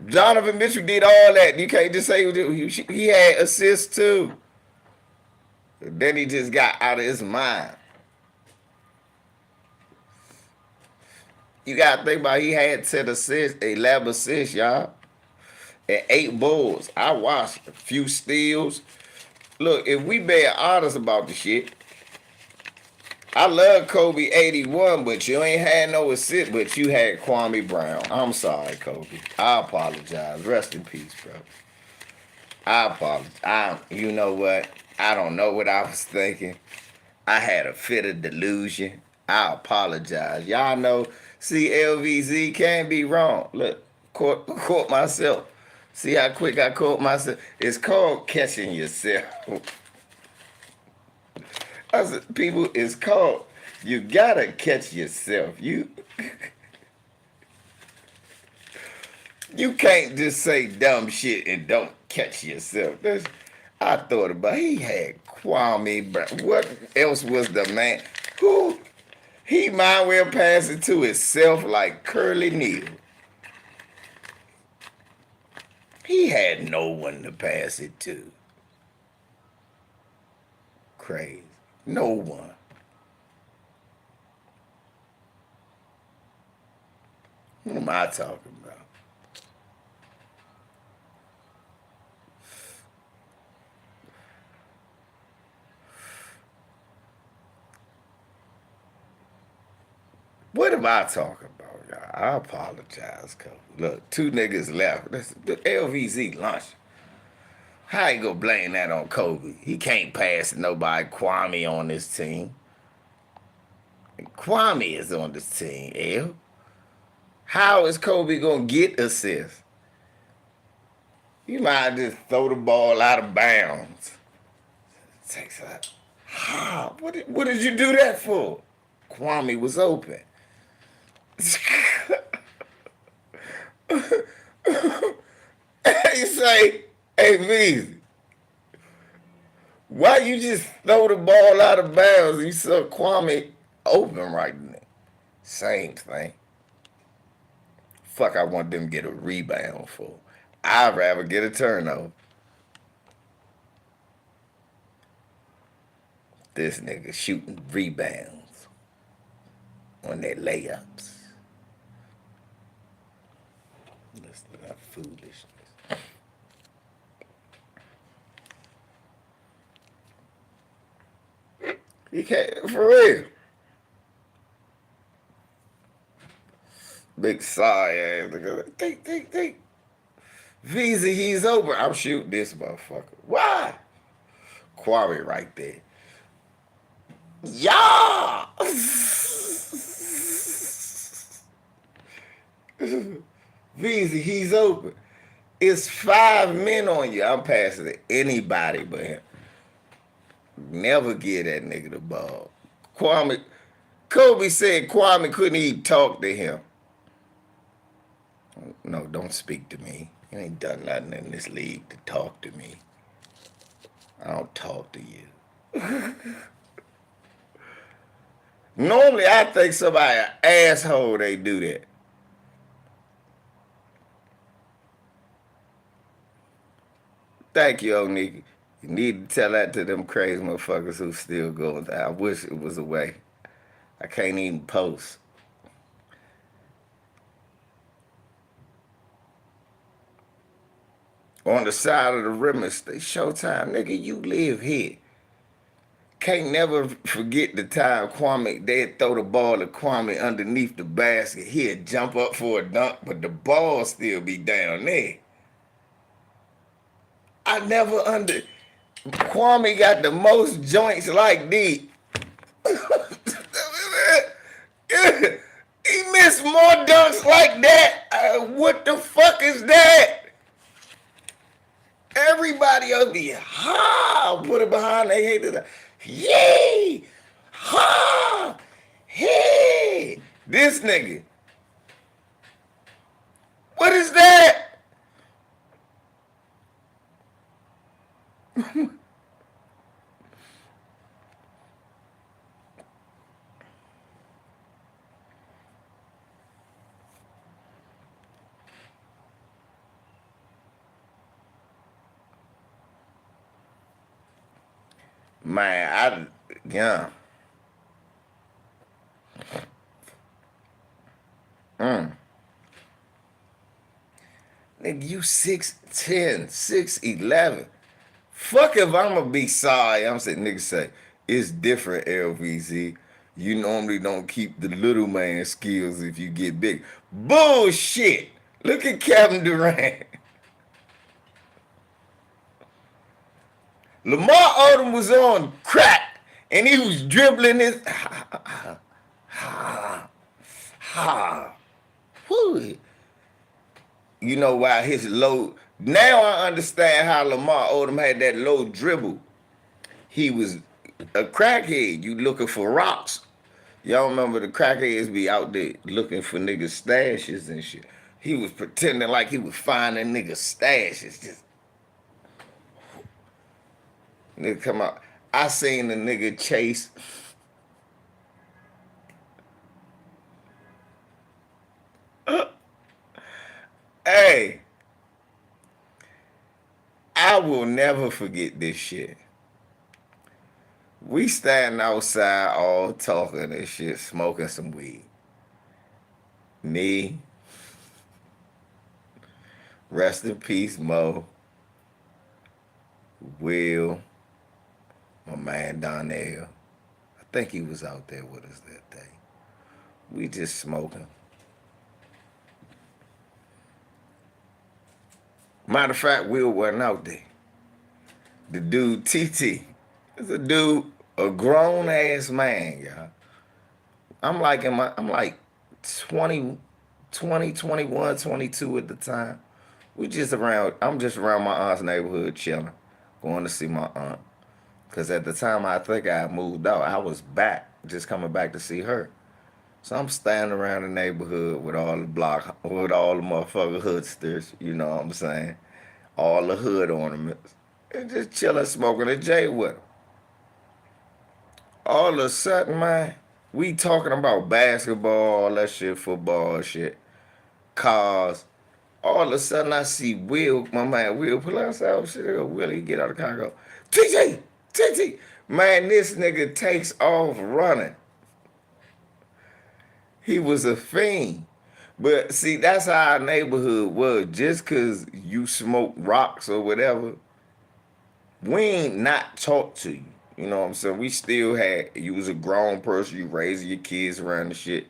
Donovan Mitchell did all that. You can't just say he had assists too. Then he just got out of his mind. You got to think about he had 10 assists, 11 assists, y'all. And 8 boards. I watched a few steals. Look, if we being honest about the shit, I love Kobe 81, but you ain't had no assist, but you had Kwame Brown. I'm sorry, Kobe. I apologize. Rest in peace, bro. I apologize. You know what? I don't know what I was thinking. I had a fit of delusion. I apologize. Y'all know, see, LVZ can't be wrong. Look, caught myself. See how quick I caught myself? It's called catching yourself. I said, people, it's called, you gotta catch yourself. You can't just say dumb shit and don't catch yourself. I thought about, he had Kwame Brown. What else was the man? Who? He might well pass it to himself like Curly Neal. He had no one to pass it to. Crazy. No one. What am I talking about? What am I talking about, y'all? I apologize, Kobe. Look, 2 niggas left. That's the LVZ lunch. How you gonna blame that on Kobe? He can't pass nobody. Kwame on this team. And Kwame is on this team, L. How is Kobe gonna get assists? You might just throw the ball out of bounds. Takes that. How? What did you do that for? Kwame was open. He say, hey, V's, why you just throw the ball out of bounds? You saw Kwame open right there. Same thing. Fuck, I want them to get a rebound for. I'd rather get a turnover. This nigga shooting rebounds on their layups. That's not foolishness. He can't, for real. Big sorry ass nigga. Think. Visa, he's over. I'm shooting this motherfucker. Why? Quarry right there. Yeah! Visa, he's open. It's 5 men on you. I'm passing to anybody but him. Never give that nigga the ball. Kobe said Kwame couldn't even talk to him. No, don't speak to me. You ain't done nothing in this league to talk to me. I don't talk to you. Normally, I think somebody an asshole they do that. Thank you, Onika. You need to tell that to them crazy motherfuckers who still going there. I wish it was a way. I can't even post. On the side of the rim, it's Showtime. Nigga, you live here. Can't never forget the time Kwame, they'd throw the ball to Kwame underneath the basket. He'd jump up for a dunk, but the ball still be down there. I never Kwame got the most joints like these. He missed more dunks like that. What the fuck is that? Everybody else be put it behind their head. Yay! Ha! Hey! This nigga. What is that? Man, yeah. Nigga, you 6'10", 6'11". Fuck if I'ma be sorry. I'm saying, nigga say, it's different, LVZ. You normally don't keep the little man skills if you get big. Bullshit. Look at Kevin Durant. Lamar Odom was on crack, and he was dribbling his You know why his low. Now I understand how Lamar Odom had that low dribble. He was a crackhead. You looking for rocks. Y'all remember the crackheads be out there looking for niggas' stashes and shit. He was pretending like he was finding niggas' stashes. Just nigga come out. I seen the nigga chase. Hey, I will never forget this shit. We standing outside all talking and shit, smoking some weed. Me, rest in peace, Mo, Will, my man Donnell. I think he was out there with us that day. We just smoking. Matter of fact, Will wasn't out there. The dude, TT, is a dude, a grown ass man, y'all. I'm like 20, 21, 22 at the time. I'm just around my aunt's neighborhood chilling, going to see my aunt. Because at the time, I think I moved out. I was back, just coming back to see her. So I'm standing around the neighborhood with all the with all the motherfucker hoodsters, you know what I'm saying? All the hood ornaments. And just chilling, smoking a J with them. All of a sudden, man, we talking about basketball, all that shit, football shit, cars. All of a sudden, I see Will, my man Will, pull out. I say, oh shit, Will, he get out of the car and go, TT, TT. Man, this nigga takes off running. He was a fiend. But see, that's how our neighborhood was. Just cause you smoke rocks or whatever, we ain't not talk to you. You know what I'm saying? We still had, you was a grown person, you raising your kids around the shit.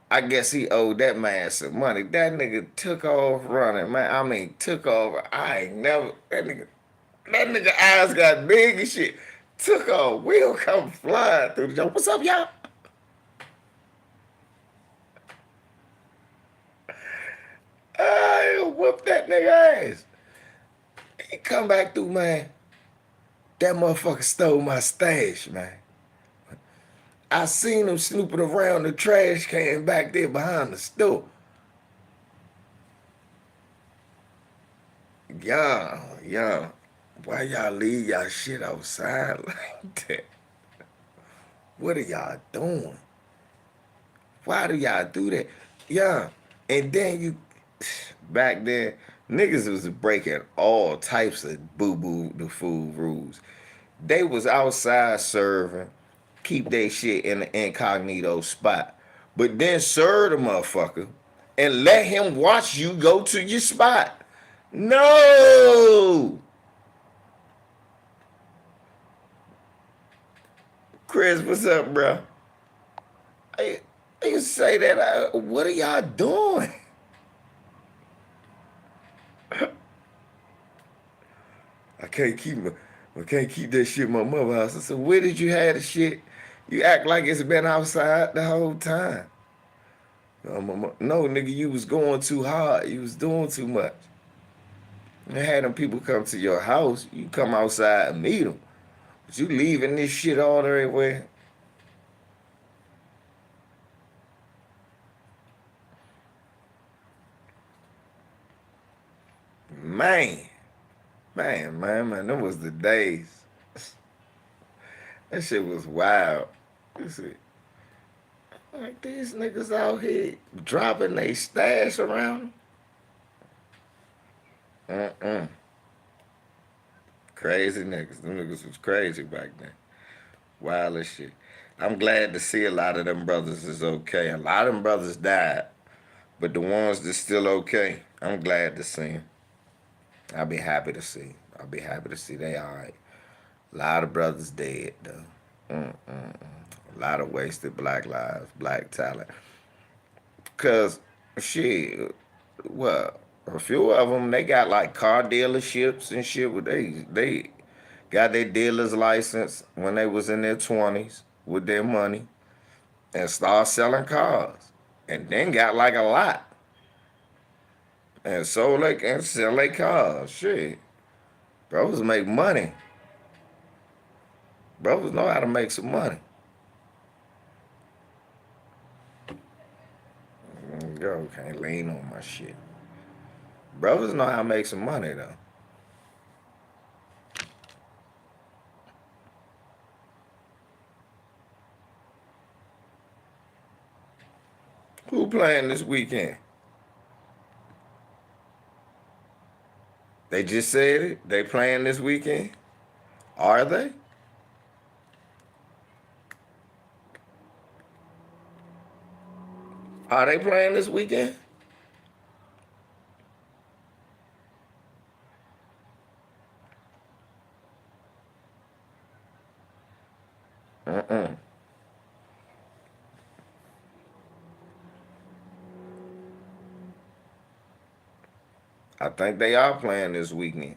I guess he owed that man some money. That nigga took off running, man. I mean, took off. I ain't never, that nigga eyes got big and shit. Took off. We'll come flying through the door. What's up, y'all? I whoop that nigga ass. He come back through, man. That motherfucker stole my stash, man. I seen him snooping around the trash can back there behind the store. Y'all, why y'all leave y'all shit outside like that? What are y'all doing? Why do y'all do that? Yeah, and then back then, niggas was breaking all types of boo-boo the food rules. They was outside serving, keep their shit in the incognito spot, but then serve the motherfucker and let him watch you go to your spot. No! Chris, what's up, bro? I, I say that, what are y'all doing? I can't keep that shit in my mother's house. I said, where did you have the shit? You act like it's been outside the whole time. No, nigga, you was going too hard. You was doing too much. And had them people come to your house, you come outside and meet them. But you leaving this shit all the way. Man, man, them was the days. That shit was wild. You see, like these niggas out here dropping they stash around them. Crazy niggas. Them niggas was crazy back then. Wild as shit. I'm glad to see a lot of them brothers is okay. A lot of them brothers died, but the ones that's still okay, I'm glad to see 'em. I'll be happy to see. I'll be happy to see they all right. A lot of brothers dead though. A lot of wasted black lives, black talent. Cause shit, well, a few of them they got like car dealerships and shit. Where they got their dealer's license when they was in their 20s with their money and start selling cars, and then got like a lot and sold they and sell their cars. Shit, brothers make money. Brothers know how to make some money. Girl, can't lean on my shit. Brothers know how to make some money though. Who playing this weekend? They just said it. They playing this weekend. Are they? Are they playing this weekend? I think they are playing this weekend.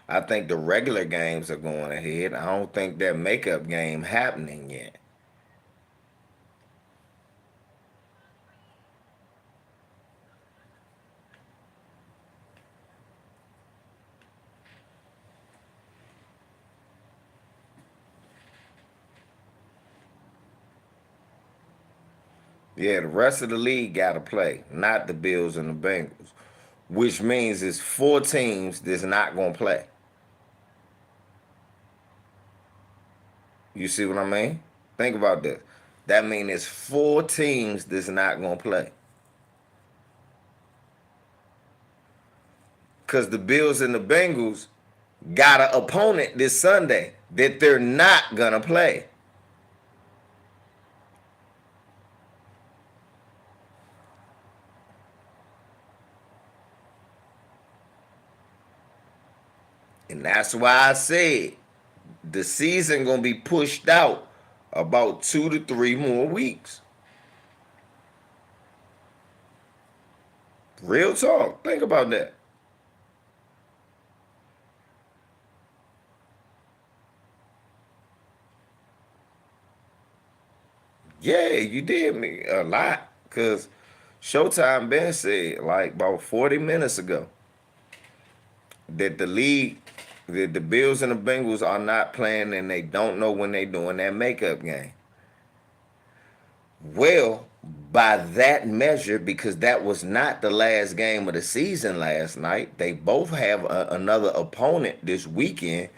I think the regular games are going ahead. I don't think that makeup game happening yet. Yeah, the rest of the league got to play, not the Bills and the Bengals, which means it's 4 teams that's not going to play. You see what I mean? Think about this. That means it's 4 teams that's not going to play. Because the Bills and the Bengals got an opponent this Sunday that they're not going to play. And that's why I said the season going to be pushed out about 2 to 3 more weeks. Real talk. Think about that. Yeah, you did me a lot. Because Showtime Ben said, like, about 40 minutes ago, that the league, that the Bills and the Bengals are not playing and they don't know when they're doing that makeup game. Well, by that measure, because that was not the last game of the season last night, they both have another opponent this weekend.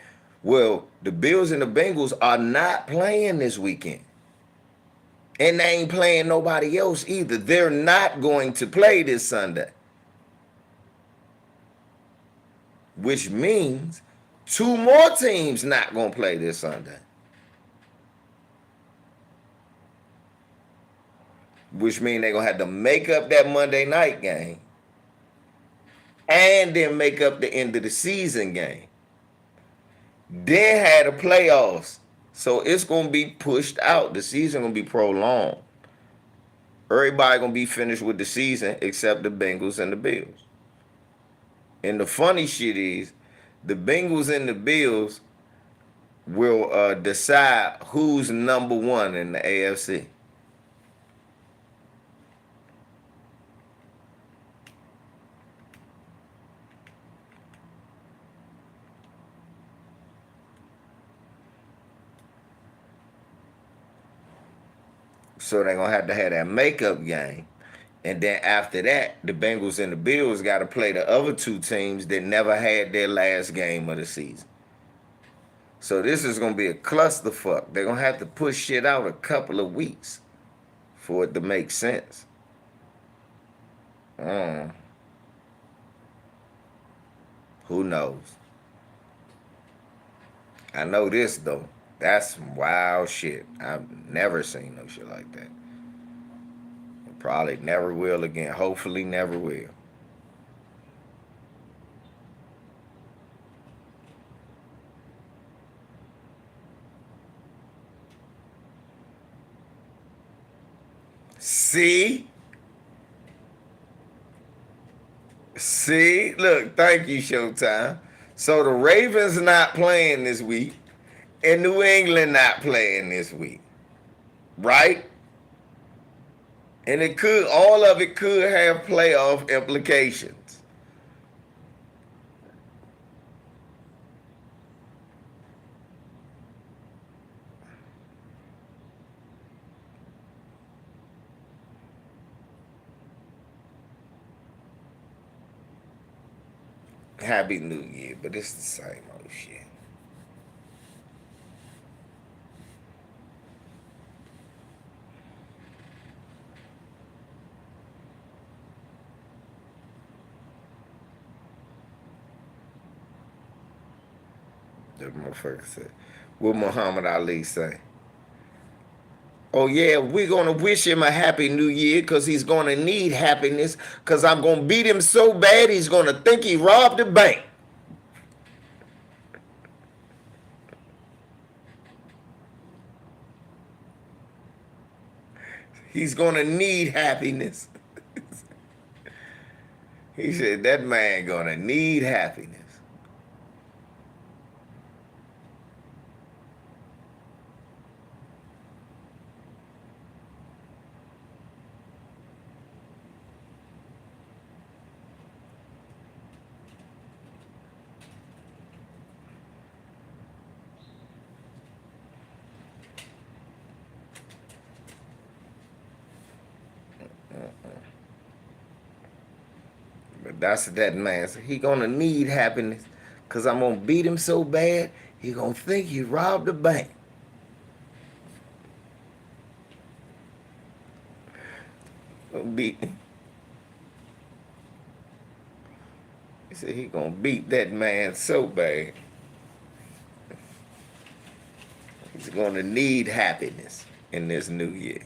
Well, the Bills and the Bengals are not playing this weekend. And they ain't playing nobody else either. They're not going to play this Sunday. Which means 2 more teams not going to play this Sunday. Which means they're going to have to make up that Monday night game and then make up the end of the season game. Then had the playoffs. So it's going to be pushed out. The season going to be prolonged. Everybody going to be finished with the season except the Bengals and the Bills. And the funny shit is, the Bengals and the Bills will decide who's number 1 in the AFC. So they're going to have that makeup game. And then after that, the Bengals and the Bills got to play the other 2 teams that never had their last game of the season. So this is going to be a clusterfuck. They're going to have to push shit out a couple of weeks for it to make sense. Who knows? I know this, though. That's some wild shit. I've never seen no shit like that. Probably never will again. Hopefully never will. See? Look, thank you, Showtime. So the Ravens not playing this week, and New England not playing this week. Right? And all of it could have playoff implications. Happy New Year, but it's the same old shit. The motherfucker said, what Muhammad Ali say? Oh yeah, we're gonna wish him a happy new year because he's gonna need happiness because I'm gonna beat him so bad he's gonna think he robbed the bank. He's gonna need happiness. He said that man gonna need happiness. That's that man. So he gonna need happiness, cause I'm gonna beat him so bad, he gonna think he robbed a bank. Beat. He said he gonna beat that man so bad. He's gonna need happiness in this new year.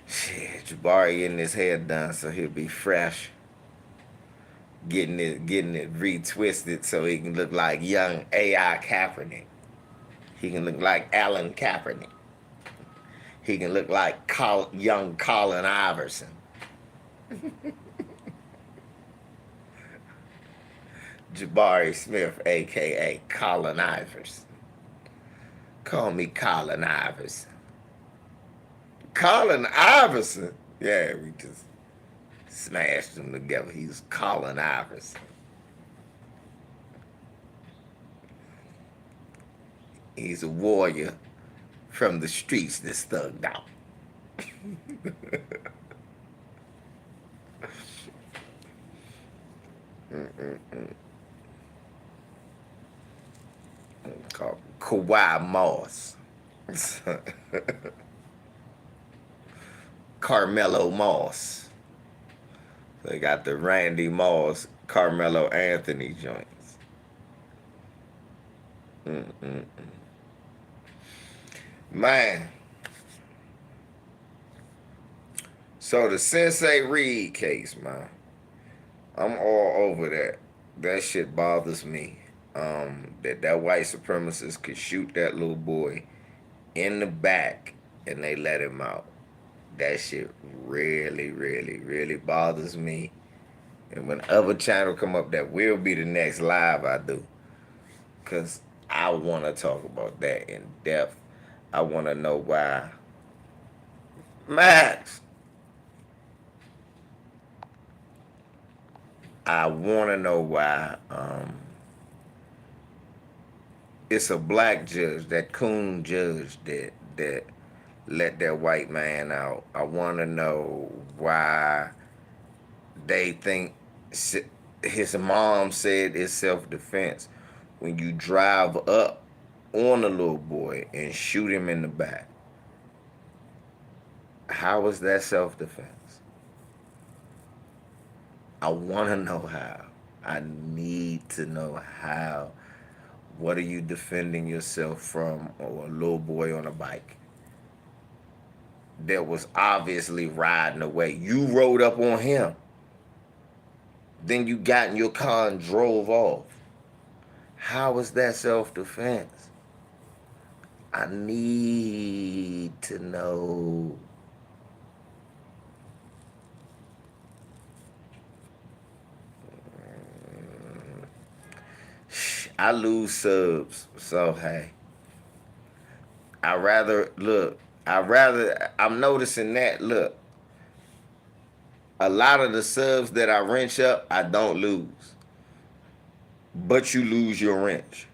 Shit, Jabari getting his hair done so he'll be fresh. Getting it retwisted so he can look like young AI Kaepernick. He can look like Alan Kaepernick. He can look like young Colin Iverson. Jabari Smith, a.k.a. Colin Iverson. Call me Colin Iverson. Colin Iverson? Yeah, we just smashed them together. He's Colin Iverson. He's a warrior from the streets that's thugged out. Called Kawhi Moss. Carmelo Moss. They got the Randy Moss, Carmelo Anthony joints. Man. So the Sensei Reed case, man. I'm all over that. That shit bothers me. That white supremacist could shoot that little boy in the back and they let him out. That shit really, really, really bothers me. And when other channel come up, that will be the next live I do. Because I want to talk about that in depth. I want to know why. Max! I want to know why it's a black judge, that coon judge that let that white man out. I want to know why they think his mom said it's self-defense when you drive up on a little boy and shoot him in the back. How is that self-defense? I want to know how. I need to know how. What are you defending yourself from, or a little boy on a bike that was obviously riding away? You rode up on him. Then you got in your car and drove off. How is that self-defense? I need to know. I lose subs, so hey. I'm noticing that, look, a lot of the subs that I wrench up, I don't lose. But you lose your wrench.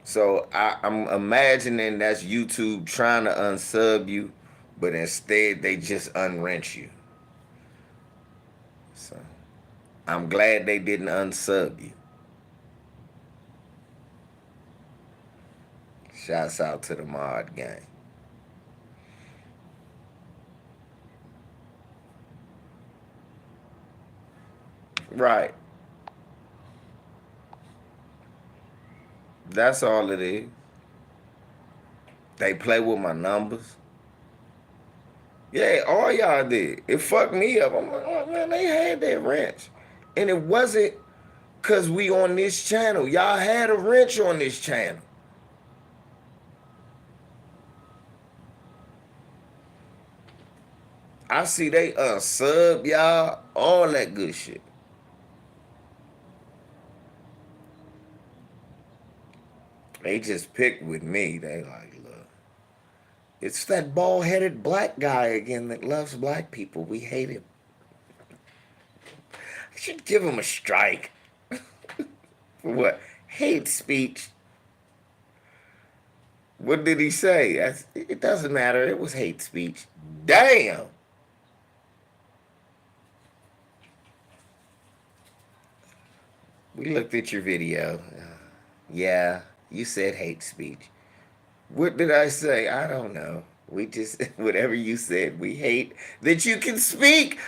So I'm imagining that's YouTube trying to unsub you, but instead they just unwrench you. So I'm glad they didn't unsub you. Shouts out to the mod gang. Right. That's all it is. They play with my numbers. Yeah, all y'all did. It fucked me up. I'm like, oh man, they had that wrench. And it wasn't because we on this channel. Y'all had a wrench on this channel. I see they unsub y'all, all that good shit. They just picked with me. They like, look, it's that bald-headed black guy again that loves black people. We hate him. I should give him a strike. For what? Hate speech. What did he say? It doesn't matter. It was hate speech. Damn. We looked at your video. Yeah, you said hate speech. What did I say? I don't know. We just, whatever you said, we hate that you can speak.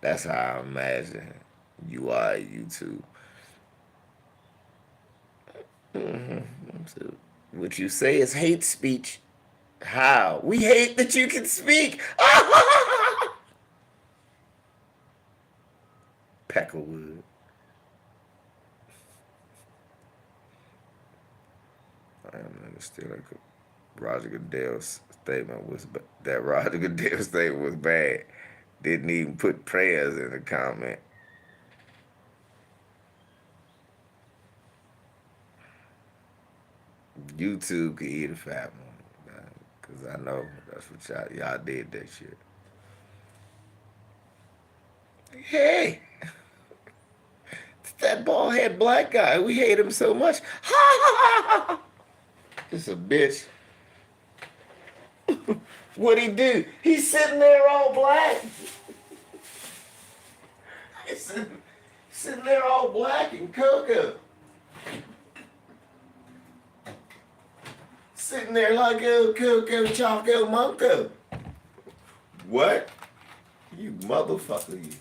That's how I imagine you are at YouTube. So what you say is hate speech. How? We hate that you can speak. Peckerwood. I don't understand. Like Roger Goodell's statement was that Roger Goodell's statement was bad. Didn't even put prayers in the comment. YouTube could eat a fat one, cause I know that's what y'all did that shit. Hey, it's that bald head black guy. We hate him so much. It's a bitch. What'd he do? He's sitting there all black. He's sitting there all black and cocoa. Sitting there like a Coco Choco Monco. What? You motherfucker, you.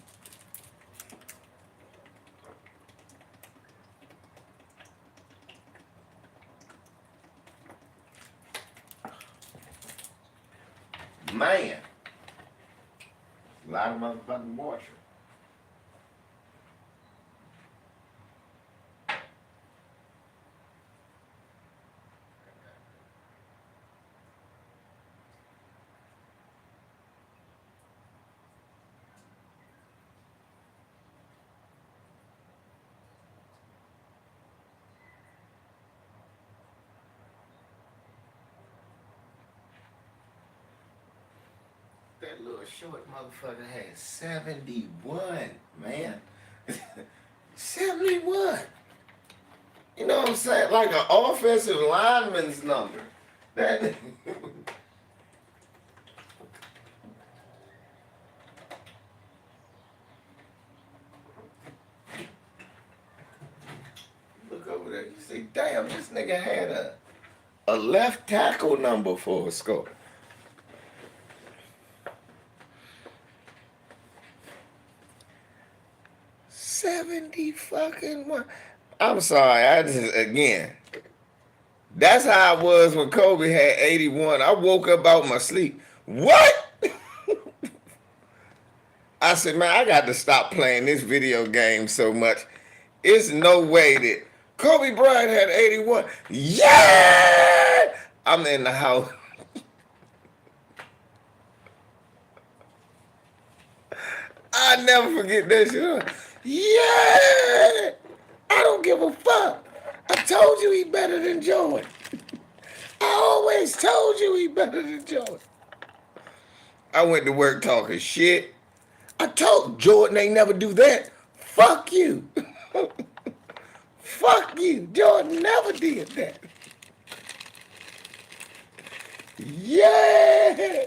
Man. A lot of motherfucking moisture. That little short motherfucker had 71, man. 71. You know what I'm saying? Like an offensive lineman's number. That look over there. You see, damn, this nigga had a left tackle number for a score. Fucking one. I'm sorry. I just again. That's how I was when Kobe had 81. I woke up out my sleep. What? I said, man, I got to stop playing this video game so much. It's no way that Kobe Bryant had 81. Yeah! I'm in the house. I never forget that shit. Yeah! I don't give a fuck. I told you he better than Jordan. I always told you he better than Jordan. I went to work talking shit. I told Jordan ain't never do that. Fuck you. Fuck you. Jordan never did that. Yeah.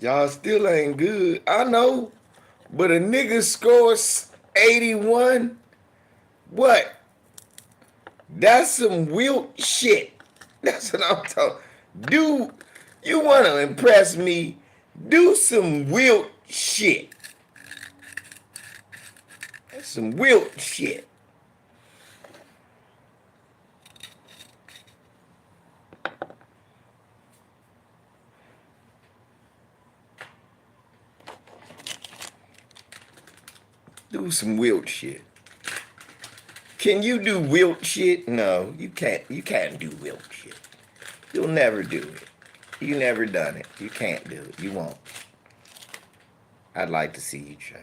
Y'all still ain't good. I know. But a nigga scores 81. What? That's some wilt shit. That's what I'm talking. Dude, you want to impress me? Do some wilt shit. That's some wilt shit. Do some wilt shit. Can you do wilt shit? No, you can't. You can't do wilt shit. You'll never do it. You never done it. You can't do it. You won't. I'd like to see you try.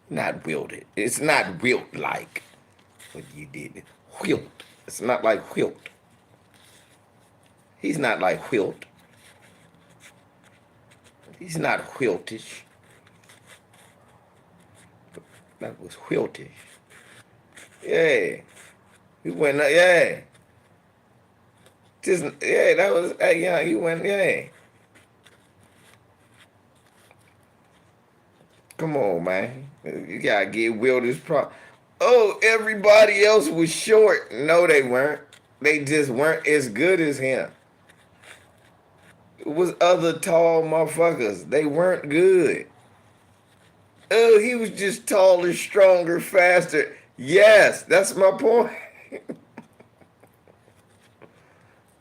Not wilt it. It's not wilt like what you did. Wilt. It's not like wilt. He's not like wilt. He's not wiltish. That was wiltish. Yeah. He went up, yeah. Just yeah, that was hey young. You went yeah. Come on, man. You gotta give Will this pro. Oh, everybody else was short. No, they weren't. They just weren't as good as him. It was other tall motherfuckers. They weren't good. Oh, he was just taller, stronger, faster. Yes, that's my point.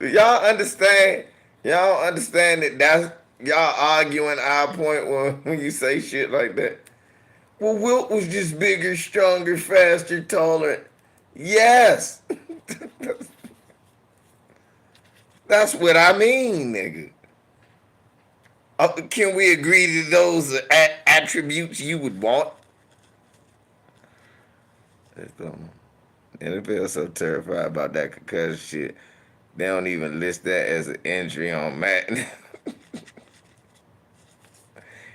Y'all understand? Y'all understand that that's y'all arguing our point when you say shit like that. Well, Wilt was just bigger, stronger, faster, taller. Yes, that's what I mean, nigga. Can we agree to those attributes you would want? NFL so terrified about that concussion shit. They don't even list that as an injury on Madden.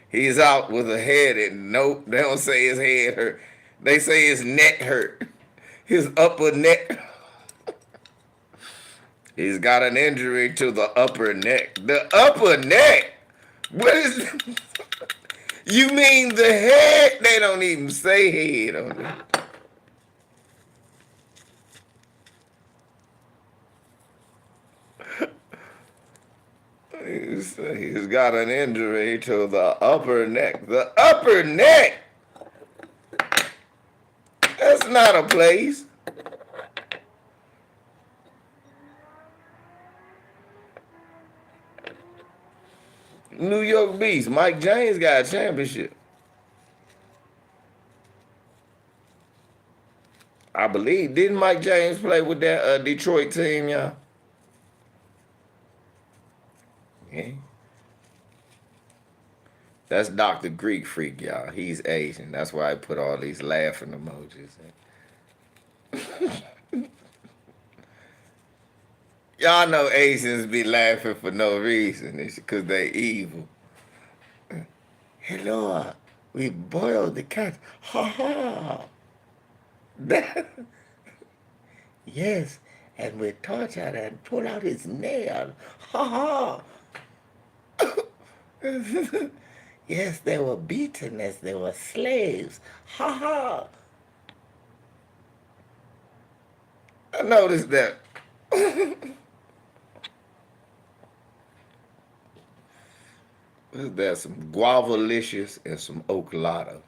He's out with a head and nope, they don't say his head hurt. They say his neck hurt. His upper neck. He's got an injury to the upper neck. The upper neck? What is you mean the head? They don't even say head on it. He's got an injury to the upper neck. The upper neck? That's not a place. New York Beast. Mike James got a championship. I believe. Didn't Mike James play with that Detroit team, y'all? Yeah. That's Dr. Greek Freak, y'all. He's Asian. That's why I put all these laughing emojis in. Y'all know Asians be laughing for no reason. It's because they evil. Hello, we boiled the cat. Ha ha. Yes, and we tortured and pulled out his nail. Ha ha. Yes, they were beaten as they were slaves. Ha ha. I noticed that. There's some guavalicious and some ocolada.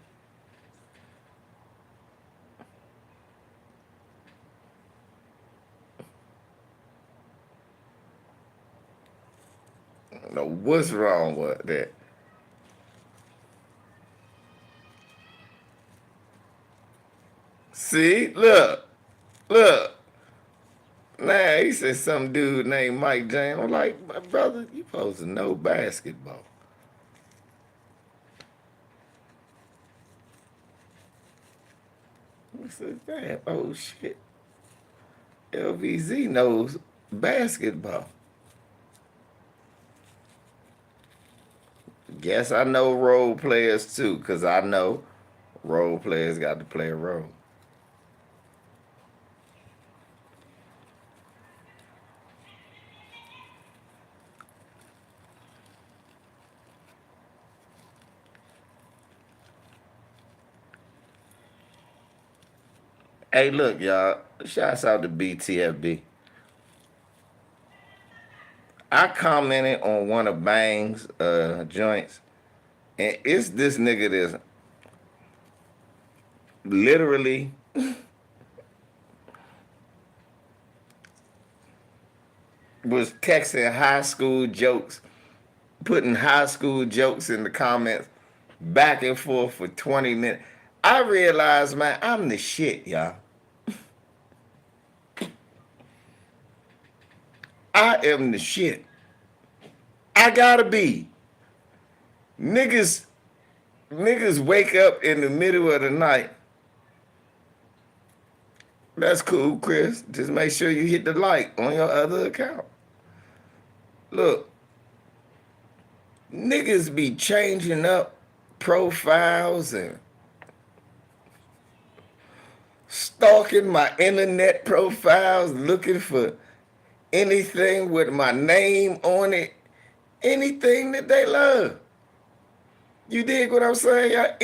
I don't know what's wrong with that. See, look. Nah, he said some dude named Mike James. I'm like, my brother, you supposed to know basketball. I said, damn, oh shit. LVZ knows basketball. Guess I know role players too, because I know role players got to play a role. Hey, look, y'all. Shouts out to BTFB. I commented on one of Bang's joints, and it's this nigga that's literally was texting high school jokes, putting high school jokes in the comments back and forth for 20 minutes. I realized, man, I'm the shit, y'all. I am the shit. I gotta be. Niggas wake up in the middle of the night. That's cool, Chris. Just make sure you hit the like on your other account. Look, niggas be changing up profiles and stalking my internet profiles looking for anything with my name on it, anything that they love. You dig what I'm saying, y'all?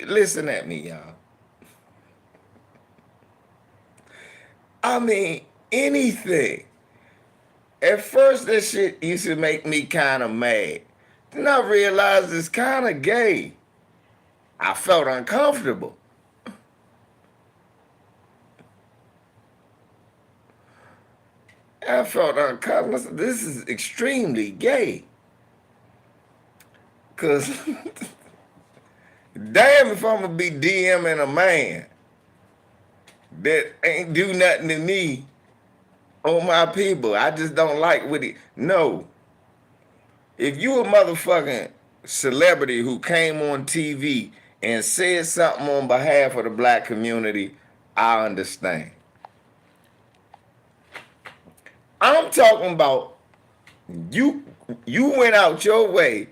Listen at me, y'all. I mean, anything. At first, that shit used to make me kind of mad. Then I realized it's kind of gay. I felt uncomfortable. I felt uncomfortable. This is extremely gay. Because, damn if I'm going to be DMing a man that ain't do nothing to me on my people. I just don't like what it. No. If you a motherfucking celebrity who came on TV and said something on behalf of the black community, I understand. I'm talking about you went out your way,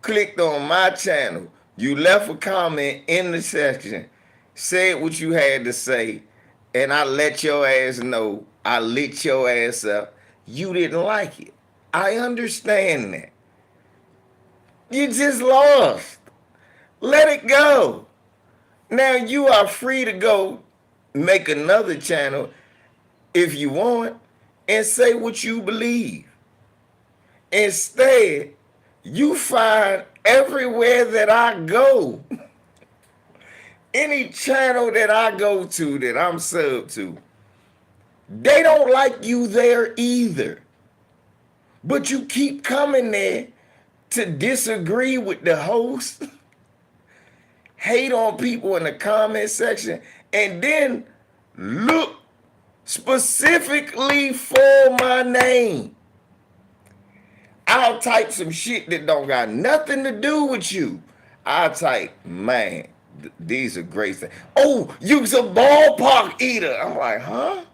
clicked on my channel, you left a comment in the section, said what you had to say, and I let your ass know, I lit your ass up. You didn't like it. I understand that. You just lost. Let it go. Now you are free to go make another channel if you want and say what you believe. Instead, you find everywhere that I go, any channel that I go to that I'm sub to, they don't like you there either. But you keep coming there to disagree with the host, hate on people in the comment section, and then look specifically for my name. I'll type some shit that don't got nothing to do with you. I'll type, man, these are great things. Oh, you's a ballpark eater. I'm like, huh?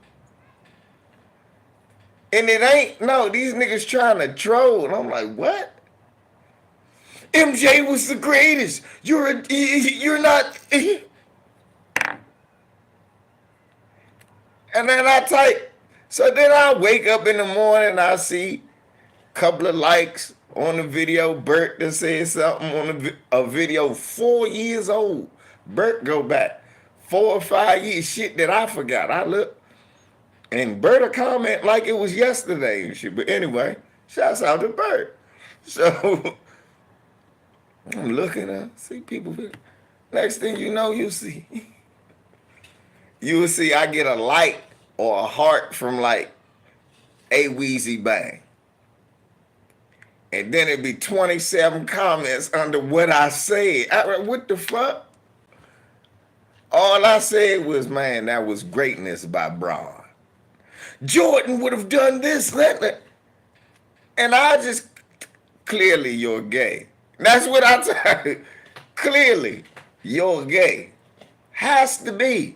And it ain't, no, these niggas trying to troll. And I'm like, what? MJ was the greatest. You're not. And then I type. So then I wake up in the morning and I see a couple of likes on the video. Bert that said something on a video 4 years old. Bert go back 4 or 5 years. Shit that I forgot. I look. And Bert a comment like it was yesterday and shit. But anyway, shouts out to Bert. So I'm looking at, see people. Next thing you know, you will see I get a like or a heart from like a Weezy Bang. And then it'd be 27 comments under what I said. What the fuck? All I said was, man, that was greatness by Braun. Jordan would have done this, and I just, clearly you're gay. That's what I tell you. Clearly, you're gay. Has to be.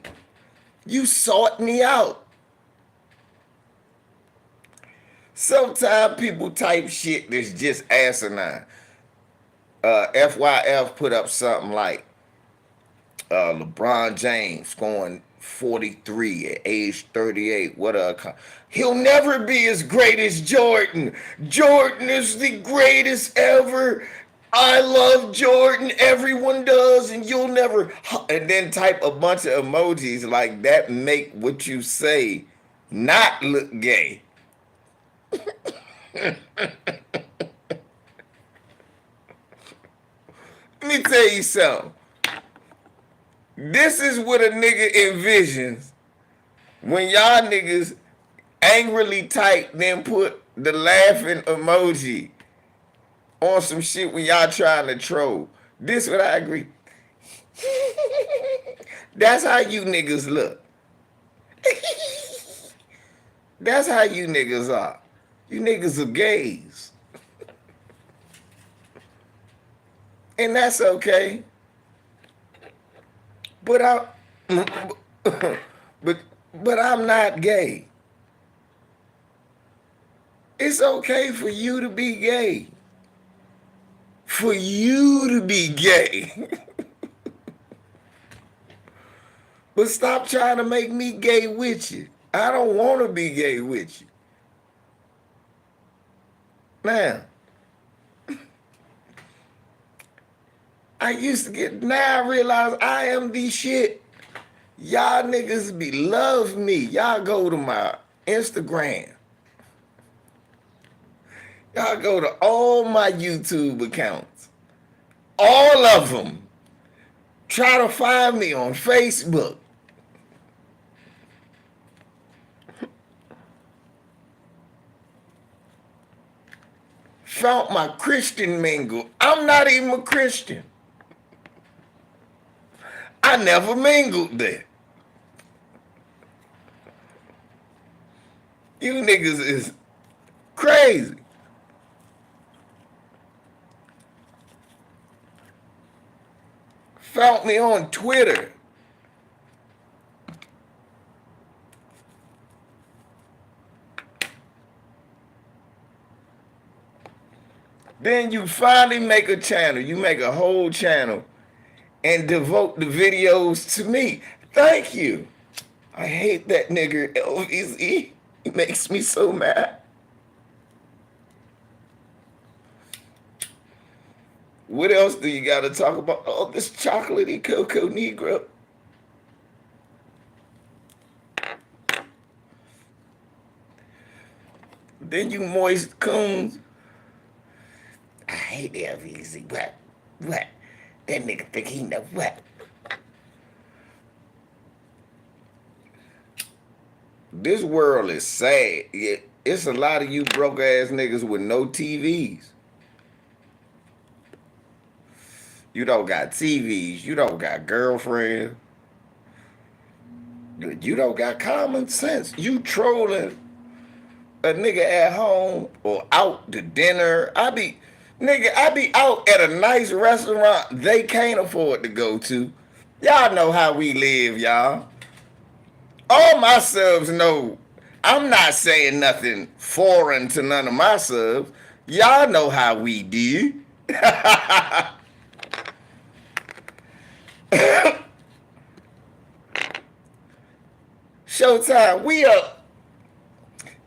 You sought me out. Sometimes people type shit that's just asinine. FYF put up something like LeBron James scoring 43 at age 38. What a... He'll never be as great as Jordan. Jordan is the greatest ever. I love Jordan. Everyone does, and you'll never... And then type a bunch of emojis like that make what you say not look gay. Let me tell you something. This is what a nigga envisions when y'all niggas angrily type, then put the laughing emoji on some shit when y'all trying to troll. This what I agree. That's how you niggas look. That's how you niggas are. You niggas are gays. And that's okay. But I'm not gay. It's okay for you to be gay. For you to be gay. But stop trying to make me gay with you. I don't want to be gay with you. Now, I used to get, now I realize I am the shit. Y'all niggas be love me. Y'all go to my Instagram. Y'all go to all my YouTube accounts. All of them. Try to find me on Facebook. Found my Christian mingle. I'm not even a Christian. I never mingled there. You niggas is crazy. Found me on Twitter. Then you finally make a channel. You make a whole channel and devote the videos to me. Thank you. I hate that nigga LVZ. He makes me so mad. What else do you got to talk about? Oh, this chocolatey Coco Negro. Then you moist coons. I hate LVZ. What? What? That nigga think he know what? This world is sad. It's a lot of you broke ass niggas with no TVs. You don't got TVs. You don't got girlfriends. You don't got common sense. You trolling a nigga at home or out to dinner. I be out at a nice restaurant they can't afford to go to. Y'all know how we live, y'all. All my subs know I'm not saying nothing foreign to none of my subs. Y'all know how we do. Showtime, we up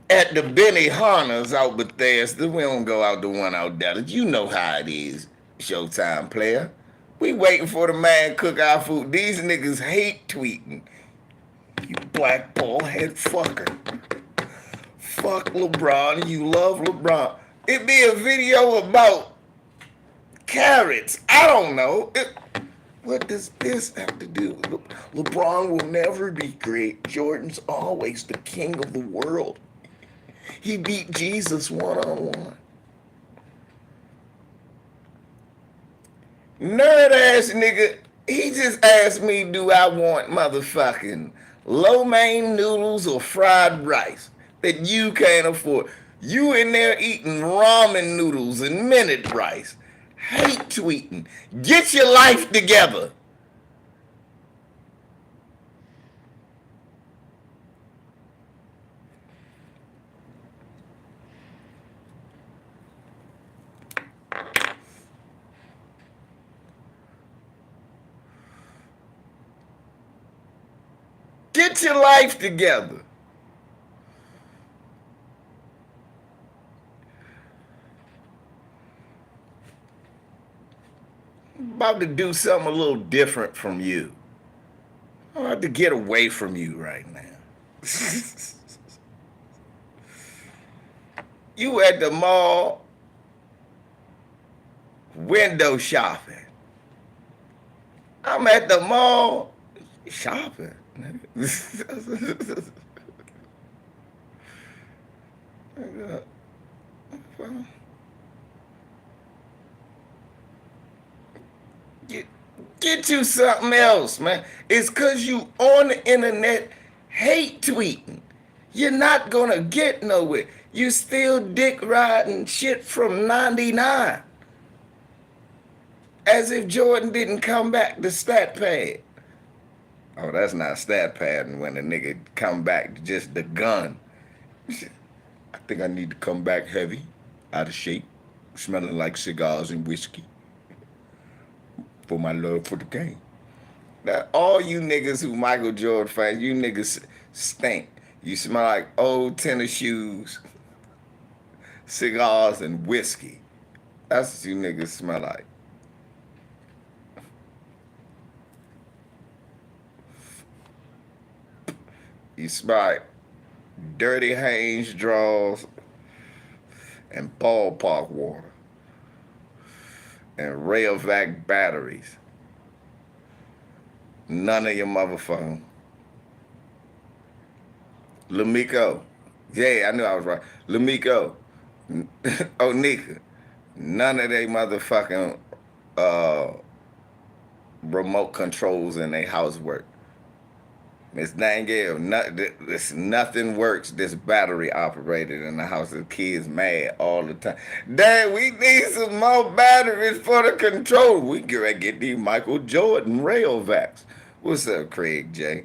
at the Benihana's out Bethesda. We don't go out the one out Dallas. You know how it is, Showtime player. We waiting for the man cook our food. These niggas hate tweeting. You black ball head fucker. Fuck LeBron. You love LeBron. It be a video about carrots. I don't know. What does this have to do? LeBron will never be great. Jordan's always the king of the world. He beat Jesus one-on-one. Nerd ass nigga, he just asked me, do I want motherfucking lo mein noodles or fried rice that you can't afford? You in there eating ramen noodles and minute rice. Hate tweeting. Get your life together. Get your life together. I'm about to do something a little different from you. I'm about to get away from you right now. You at the mall window shopping. I'm at the mall shopping. Get you something else, man. It's cause you on the internet hate tweeting. You're not gonna get nowhere. You still dick riding shit from 99. As if Jordan didn't come back to StatPad. Oh, that's not StatPad when a nigga come back to just the gun. I think I need to come back heavy, out of shape, smelling like cigars and whiskey. For my love for the game. Now, all you niggas who Michael Jordan fans, you niggas stink. You smell like old tennis shoes, cigars, and whiskey. That's what you niggas smell like. You smell like dirty Hanes drawers and ballpark water and Rayovac batteries. None of your motherfucking Lamiko. Yeah, I knew I was right. Lamiko. Onika. None of they motherfucking remote controls in their house work. Miss Dangale, nothing works this battery operated in the house. The kids mad all the time. Dad, we need some more batteries for the control. We get these Michael Jordan Rayovacs. What's up, Craig J?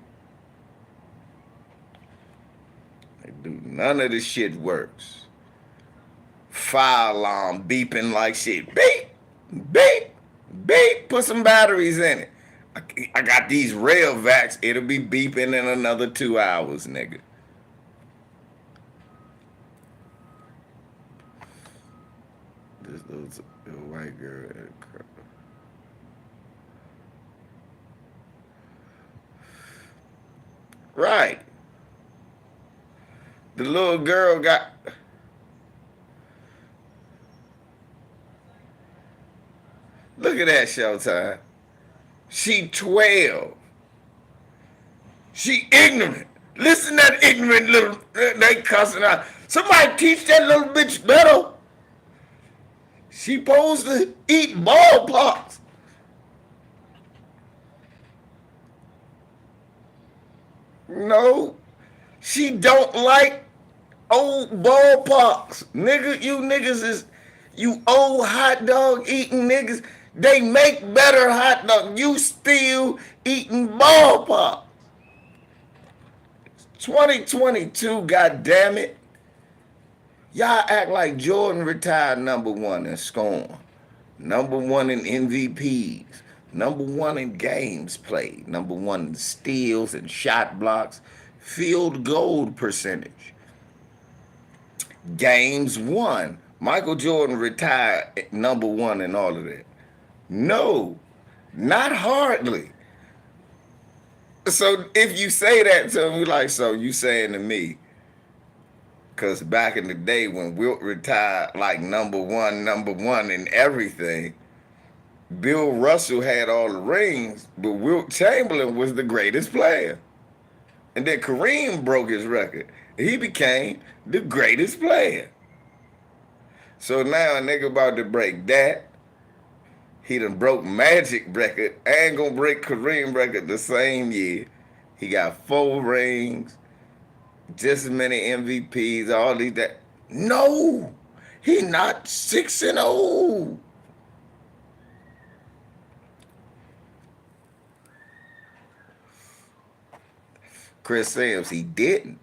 None of the shit works. Fire alarm beeping like shit. Beep, beep, beep. Put some batteries in it. I got these Rayovacs. It'll be beeping in another 2 hours, nigga. This little white girl. Right. The little girl got... Look at that, Showtime. She 12. She ignorant. Listen to that ignorant little... They cussing out. Somebody teach that little bitch better. She supposed to eat ballparks. No. She don't like old ballparks. Nigga, you niggas is... You old hot dog eating niggas. They make better hot dog. You still eating ballparks. 2022, goddammit. Y'all act like Jordan retired #1 in scoring, #1 in MVPs, #1 in games played, #1 in steals and shot blocks, field goal percentage, games won. Michael Jordan retired #1 in all of that. No, not hardly. So if you say that to me, like, so you saying to me, because back in the day when Wilt retired like #1 in everything, Bill Russell had all the rings, but Wilt Chamberlain was the greatest player. And then Kareem broke his record. He became the greatest player. So now a nigga about to break that. He done broke Magic record and gonna break Kareem record the same year. He got 4 rings, just as many MVPs, all these that. No, he not 6-0. Chris Sims, he didn't.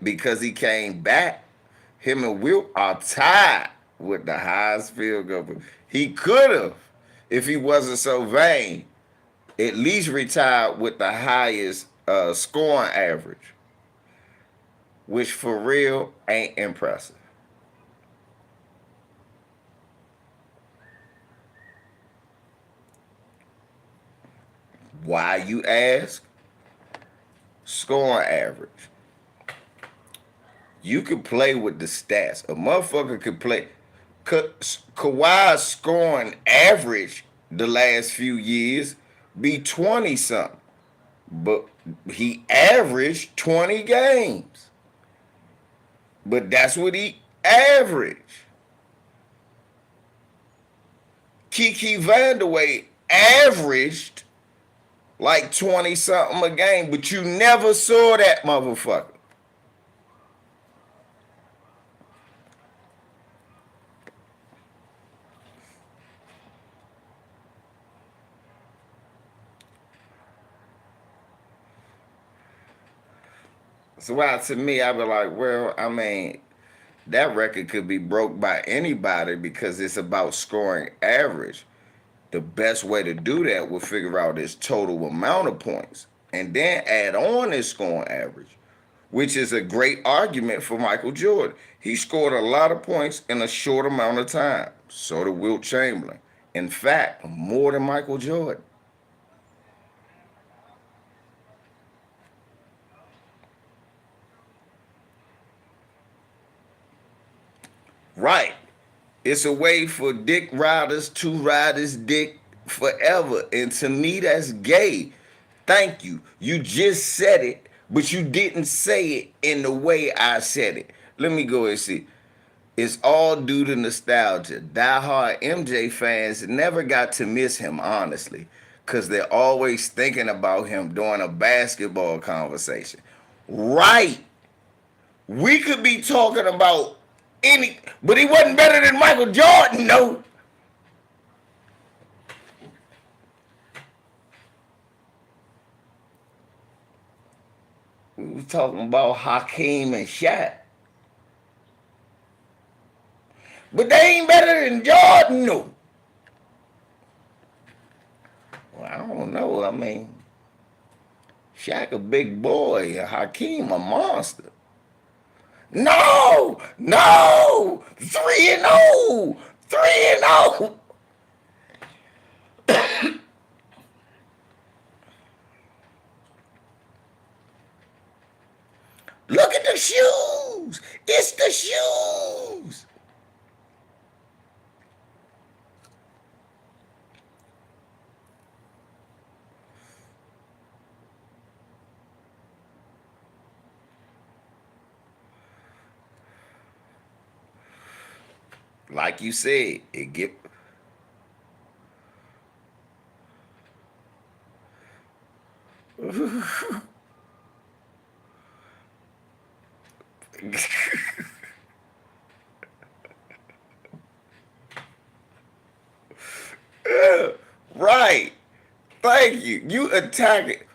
Because he came back, him and Wilt are tied with the highest field goal. He could have, if he wasn't so vain, at least retired with the highest scoring average, which for real ain't impressive. Why, you ask? Scoring average. You could play with the stats. A motherfucker could play. Kawhi's scoring average the last few years be 20-something. But he averaged 20 games. But that's what he averaged. Kiki Vandeweghe averaged like 20-something a game, but you never saw that motherfucker. So why, to me, I be like, well, I mean, that record could be broke by anybody because it's about scoring average. The best way to do that would figure out his total amount of points and then add on his scoring average. which is a great argument for Michael Jordan. He scored a lot of points in a short amount of time. So did Wilt Chamberlain. In fact, more than Michael Jordan. Right. It's a way for dick riders to ride his dick forever. And to me, that's gay. Thank you. You just said it, but you didn't say it in the way I said it. Let me go and see. It's all due to nostalgia. Die-hard MJ fans never got to miss him, honestly, because they're always thinking about him during a basketball conversation. Right. We could be talking about any, but he wasn't better than Michael Jordan, no. We was talking about Hakeem and Shaq. But they ain't better than Jordan, no. Well, I don't know. I mean, Shaq a big boy, Hakeem a monster. No, no, 3-0, 3-0. Look at the shoes. It's the shoes. Like you said, it get right. Thank you. You attack it.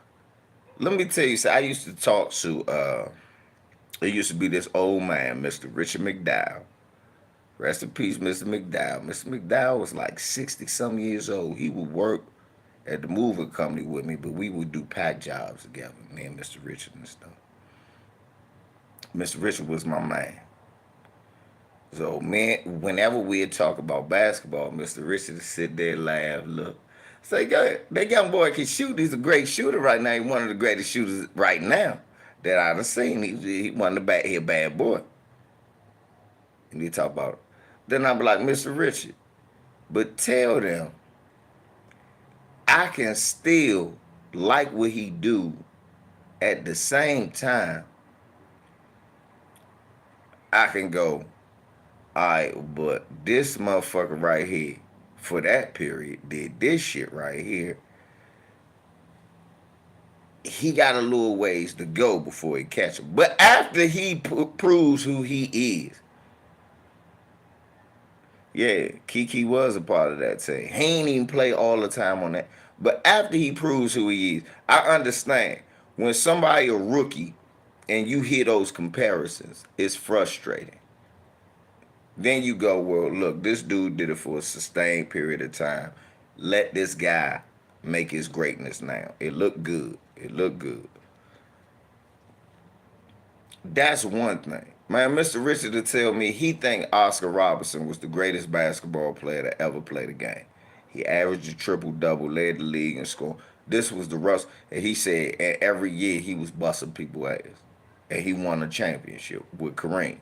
Let me tell you, so I used to talk to there used to be this old man, Mr. Richard McDowell. Rest in peace, Mr. McDowell. Mr. McDowell was like 60-some years old. He would work at the moving company with me, but we would do pack jobs together, me and Mr. Richard and stuff. Mr. Richard was my man. So, man, whenever we'd talk about basketball, Mr. Richard would sit there, laugh, look. Say, that young boy can shoot. He's a great shooter right now. He's one of the greatest shooters right now that I've seen. He one of the he a bad boy. And he talk about it. Then I'm like, Mr. Richard, but tell them I can still like what he do at the same time. I can go, all right, but this motherfucker right here, for that period, did this shit right here. He got a little ways to go before he catch him. But after he proves who he is, yeah, Kiki was a part of that team. He ain't even play all the time on that. But after he proves who he is, I understand. When somebody a rookie and you hear those comparisons, it's frustrating. Then you go, well, look, this dude did it for a sustained period of time. Let this guy make his greatness now. It looked good. It looked good. That's one thing. Man, Mr. Richard to tell me he think Oscar Robertson was the greatest basketball player to ever play the game. He averaged a triple-double, led the league in scoring. This was the Russ. And he said every year he was busting people's ass. And he won a championship with Kareem.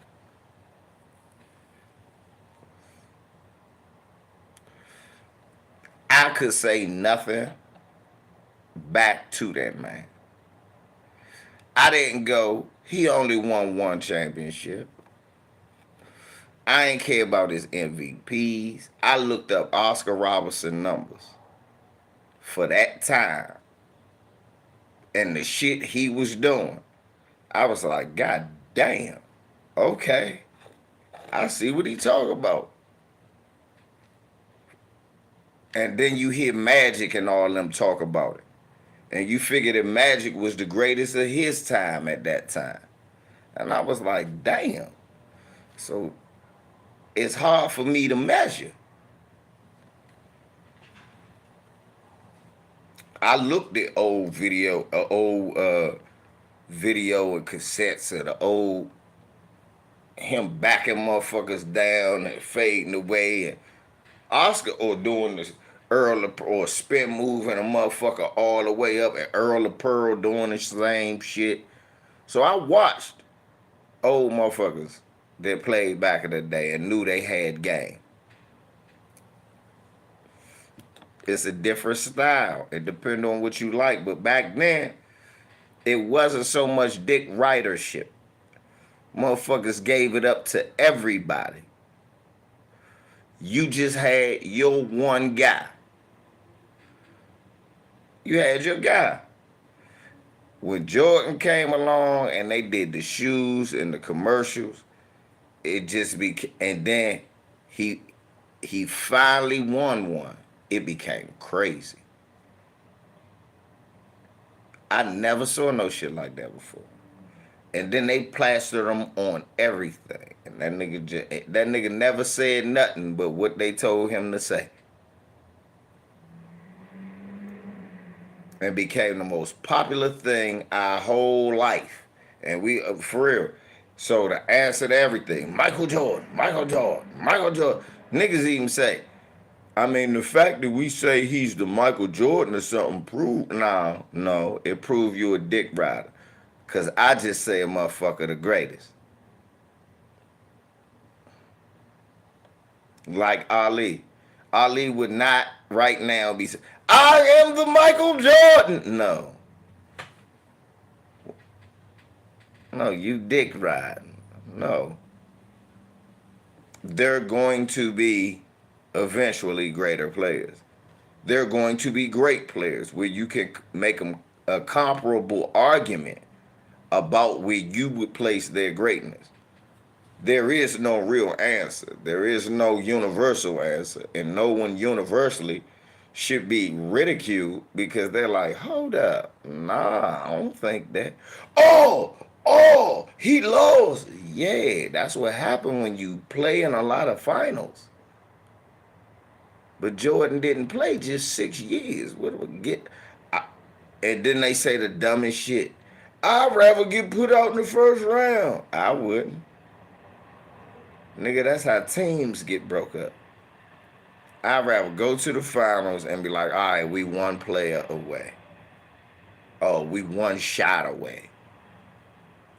I could say nothing back to that man. I didn't go, he only won one championship. I ain't care about his MVPs. I looked up Oscar Robertson numbers for that time and the shit he was doing. I was like, God damn, okay. I see what he talking about. And then you hear Magic and all them talk about it. And you figure that Magic was the greatest of his time at that time. And I was like, damn. So it's hard for me to measure. I looked at old video, video and cassettes of the old him backing motherfuckers down and fading away, and Oscar or doing this Earl or spin moving a motherfucker all the way up, and Earl of Pearl doing the same shit. So I watched old motherfuckers that played back in the day and knew they had game. It's a different style. It depends on what you like. But back then, it wasn't so much dick ridership. Motherfuckers gave it up to everybody. You just had your one guy. You had your guy. When Jordan came along and they did the shoes and the commercials, it just became, and then he finally won one. It became crazy. I never saw no shit like that before. And then they plastered them on everything. And that nigga never said nothing but what they told him to say. And became the most popular thing our whole life. And we, for real. So the answer to everything, Michael Jordan, Michael Jordan, Michael Jordan. Niggas even say, I mean, the fact that we say he's the Michael Jordan or something no, it prove you a dick rider. Because I just say a motherfucker the greatest. Like Ali. Ali would not right now be saying, I am the Michael Jordan. No. No, you dick riding. No. They're going to be eventually greater players. They're going to be great players where you can make them a comparable argument about where you would place their greatness. There is no real answer. There is no universal answer. And no one universally should be ridiculed because they're like, hold up. Nah, I don't think that. Oh, he lost. Yeah, that's what happened when you play in a lot of finals. But Jordan didn't play just 6 years. What do we get? And then they say the dumbest shit. I'd rather get put out in the first round. I wouldn't. Nigga, that's how teams get broke up. I'd rather go to the finals and be like, all right, we one player away. Oh, we one shot away.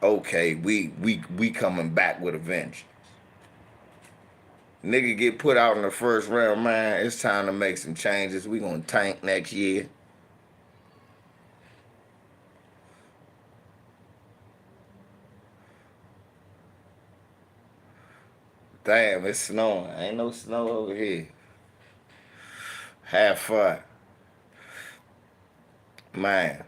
Okay, we coming back with a vengeance. Nigga get put out in the first round, man, it's time to make some changes. We gonna tank next year. Damn, it's snowing. Ain't no snow over here. Have fun. Man.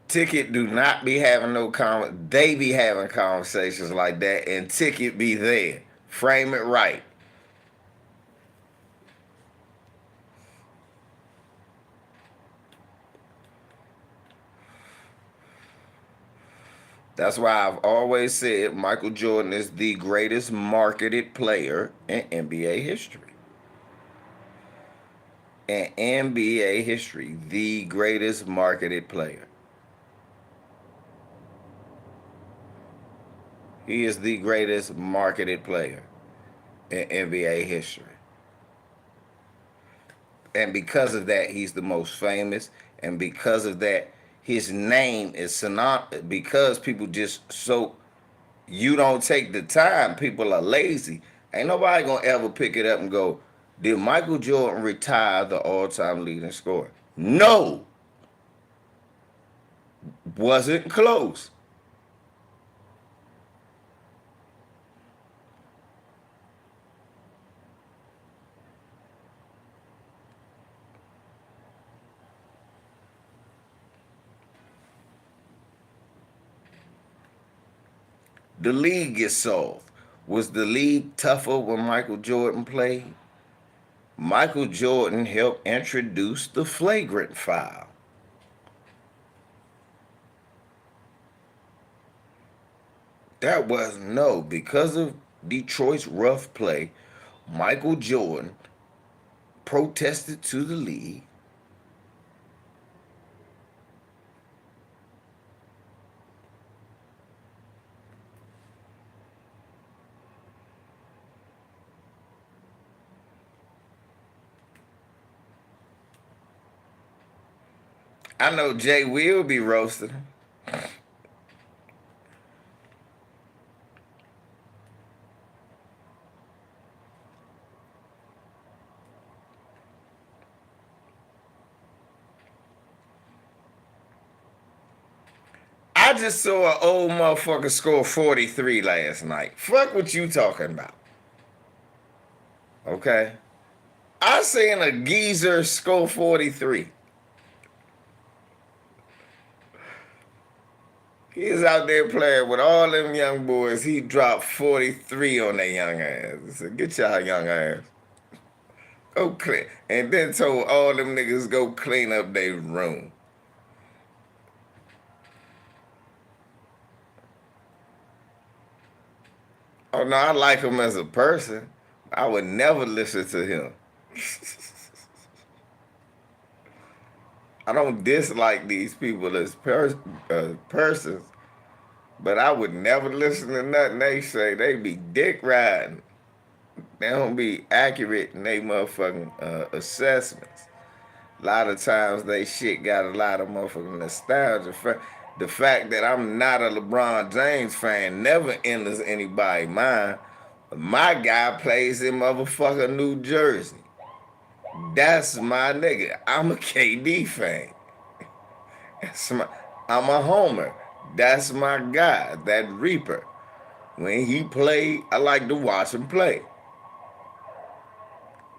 Ticket do not be having they be having conversations like that, and Ticket be there. Frame it right. That's why I've always said Michael Jordan is the greatest marketed player in NBA history. In NBA history, the greatest marketed player. He is the greatest marketed player in NBA history. And because of that, he's the most famous. And because of that, his name is synonymous. Because people you don't take the time. People are lazy. Ain't nobody gonna ever pick it up and go, did Michael Jordan retire the all-time leading scorer? No. Wasn't close. The league is soft. Was the league tougher when Michael Jordan played? Michael Jordan helped introduce the flagrant foul. That was because of Detroit's rough play, Michael Jordan protested to the league. I know Jay will be roasting him. I just saw an old motherfucker score 43 last night. Fuck what you talking about. Okay? I seen a geezer score 43. He's out there playing with all them young boys. He dropped 43 on their young ass. I said, get y'all young ass. Go clean. And then told all them niggas go clean up their room. Oh no, I like him as a person. I would never listen to him. I don't dislike these people as persons, but I would never listen to nothing they say. They be dick riding. They don't be accurate in they motherfucking assessments. A lot of times they shit got a lot of motherfucking nostalgia. The fact that I'm not a LeBron James fan never enters anybody's mind. My guy plays in motherfucking New Jersey. That's my nigga. I'm a KD fan. I'm a homer. That's my guy, that Reaper. When he played, I like to watch him play.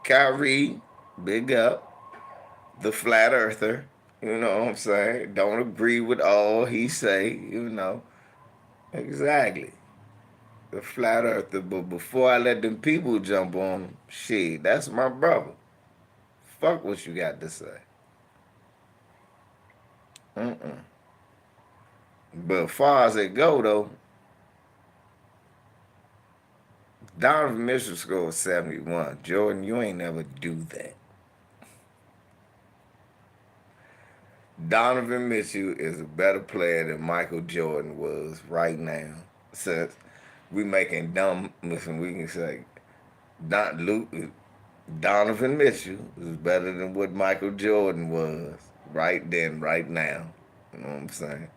Kyrie, big up. The flat earther, you know what I'm saying? Don't agree with all he say, you know. Exactly. The flat earther. But before I let them people jump on him, shit, that's my brother. Fuck what you got to say. But as far as it go, though, Donovan Mitchell scored 71. Jordan, you ain't never do that. Donovan Mitchell is a better player than Michael Jordan was right now. Since we making dumb, listen, we can say Donovan Mitchell is better than what Michael Jordan was right then, right now. You know what I'm saying?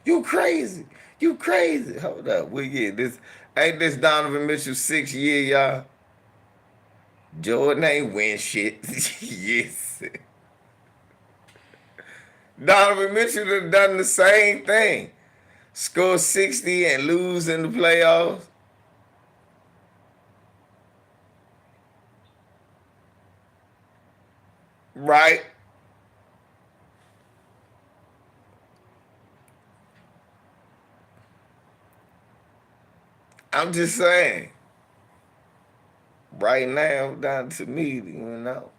You crazy. You crazy. Hold up. We get this. Ain't this Donovan Mitchell 6th year, y'all? Jordan ain't win shit. Yes. Donovan Mitchell have done the same thing. Score 60 and lose in the playoffs. Right? I'm just saying. Right now, down to me, you know.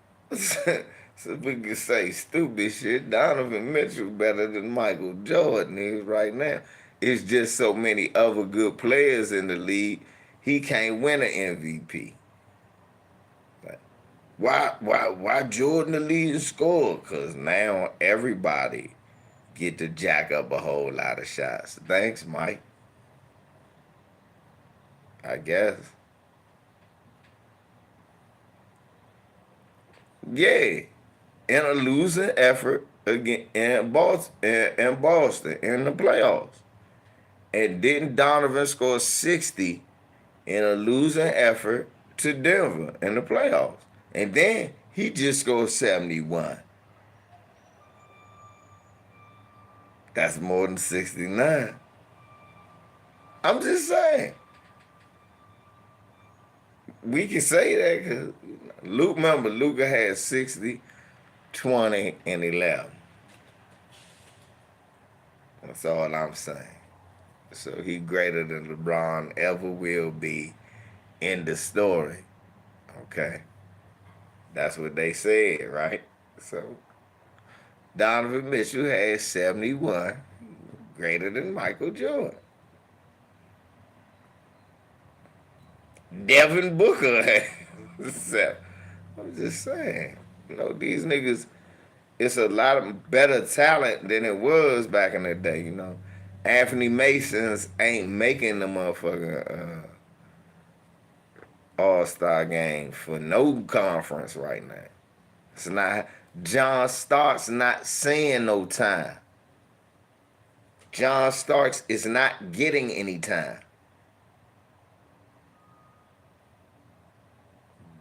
So we can say stupid shit. Donovan Mitchell better than Michael Jordan is right now. It's just so many other good players in the league. He can't win an MVP. Why Jordan the leading scorer? Cause now everybody get to jack up a whole lot of shots. Thanks, Mike. I guess. Yeah. In a losing effort again in Boston in the playoffs. And didn't Donovan score 60 in a losing effort to Denver in the playoffs? And then he just scored 71. That's more than 69. I'm just saying. We can say that because remember, Luka had 60, 20, and 11. That's all I'm saying. So he greater than LeBron ever will be in the story. Okay. That's what they said, right? So Donovan Mitchell had 71, greater than Michael Jordan. Devin Booker had So, I'm just saying, you know, these niggas, it's a lot of better talent than it was back in the day, you know. Anthony Masons ain't making the motherfucking All-Star game for no conference right now. It's not, John Starks not seeing no time. John Starks is not getting any time.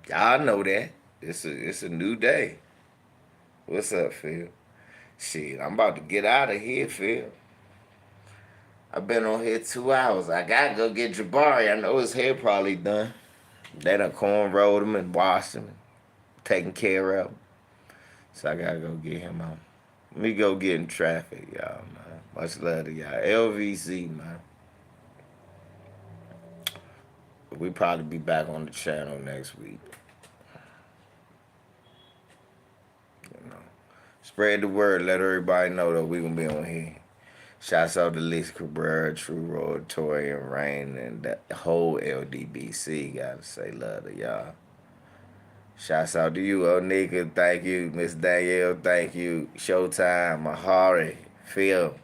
Y'all know that. It's a new day. What's up, Phil? Shit, I'm about to get out of here, Phil. I've been on here 2 hours. I gotta go get Jabari. I know his hair probably done. They done cornrowed him and washed him, taking care of him. So I gotta go get him out. Let me go get in traffic, y'all, man. Much love to y'all. LVC, man. We probably be back on the channel next week. You know, spread the word. Let everybody know that we gonna be on here. Shouts out to Lisa Cabrera, True Roy, Tori, and Rain, and the whole LDBC. Gotta say love to y'all. Shouts out to you, Onika. Thank you. Miss Danielle, thank you. Showtime, Mahari, Phil.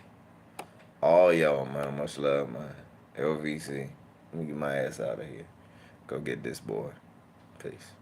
All y'all, man. Much love, man. LVC. Let me get my ass out of here. Go get this boy. Peace.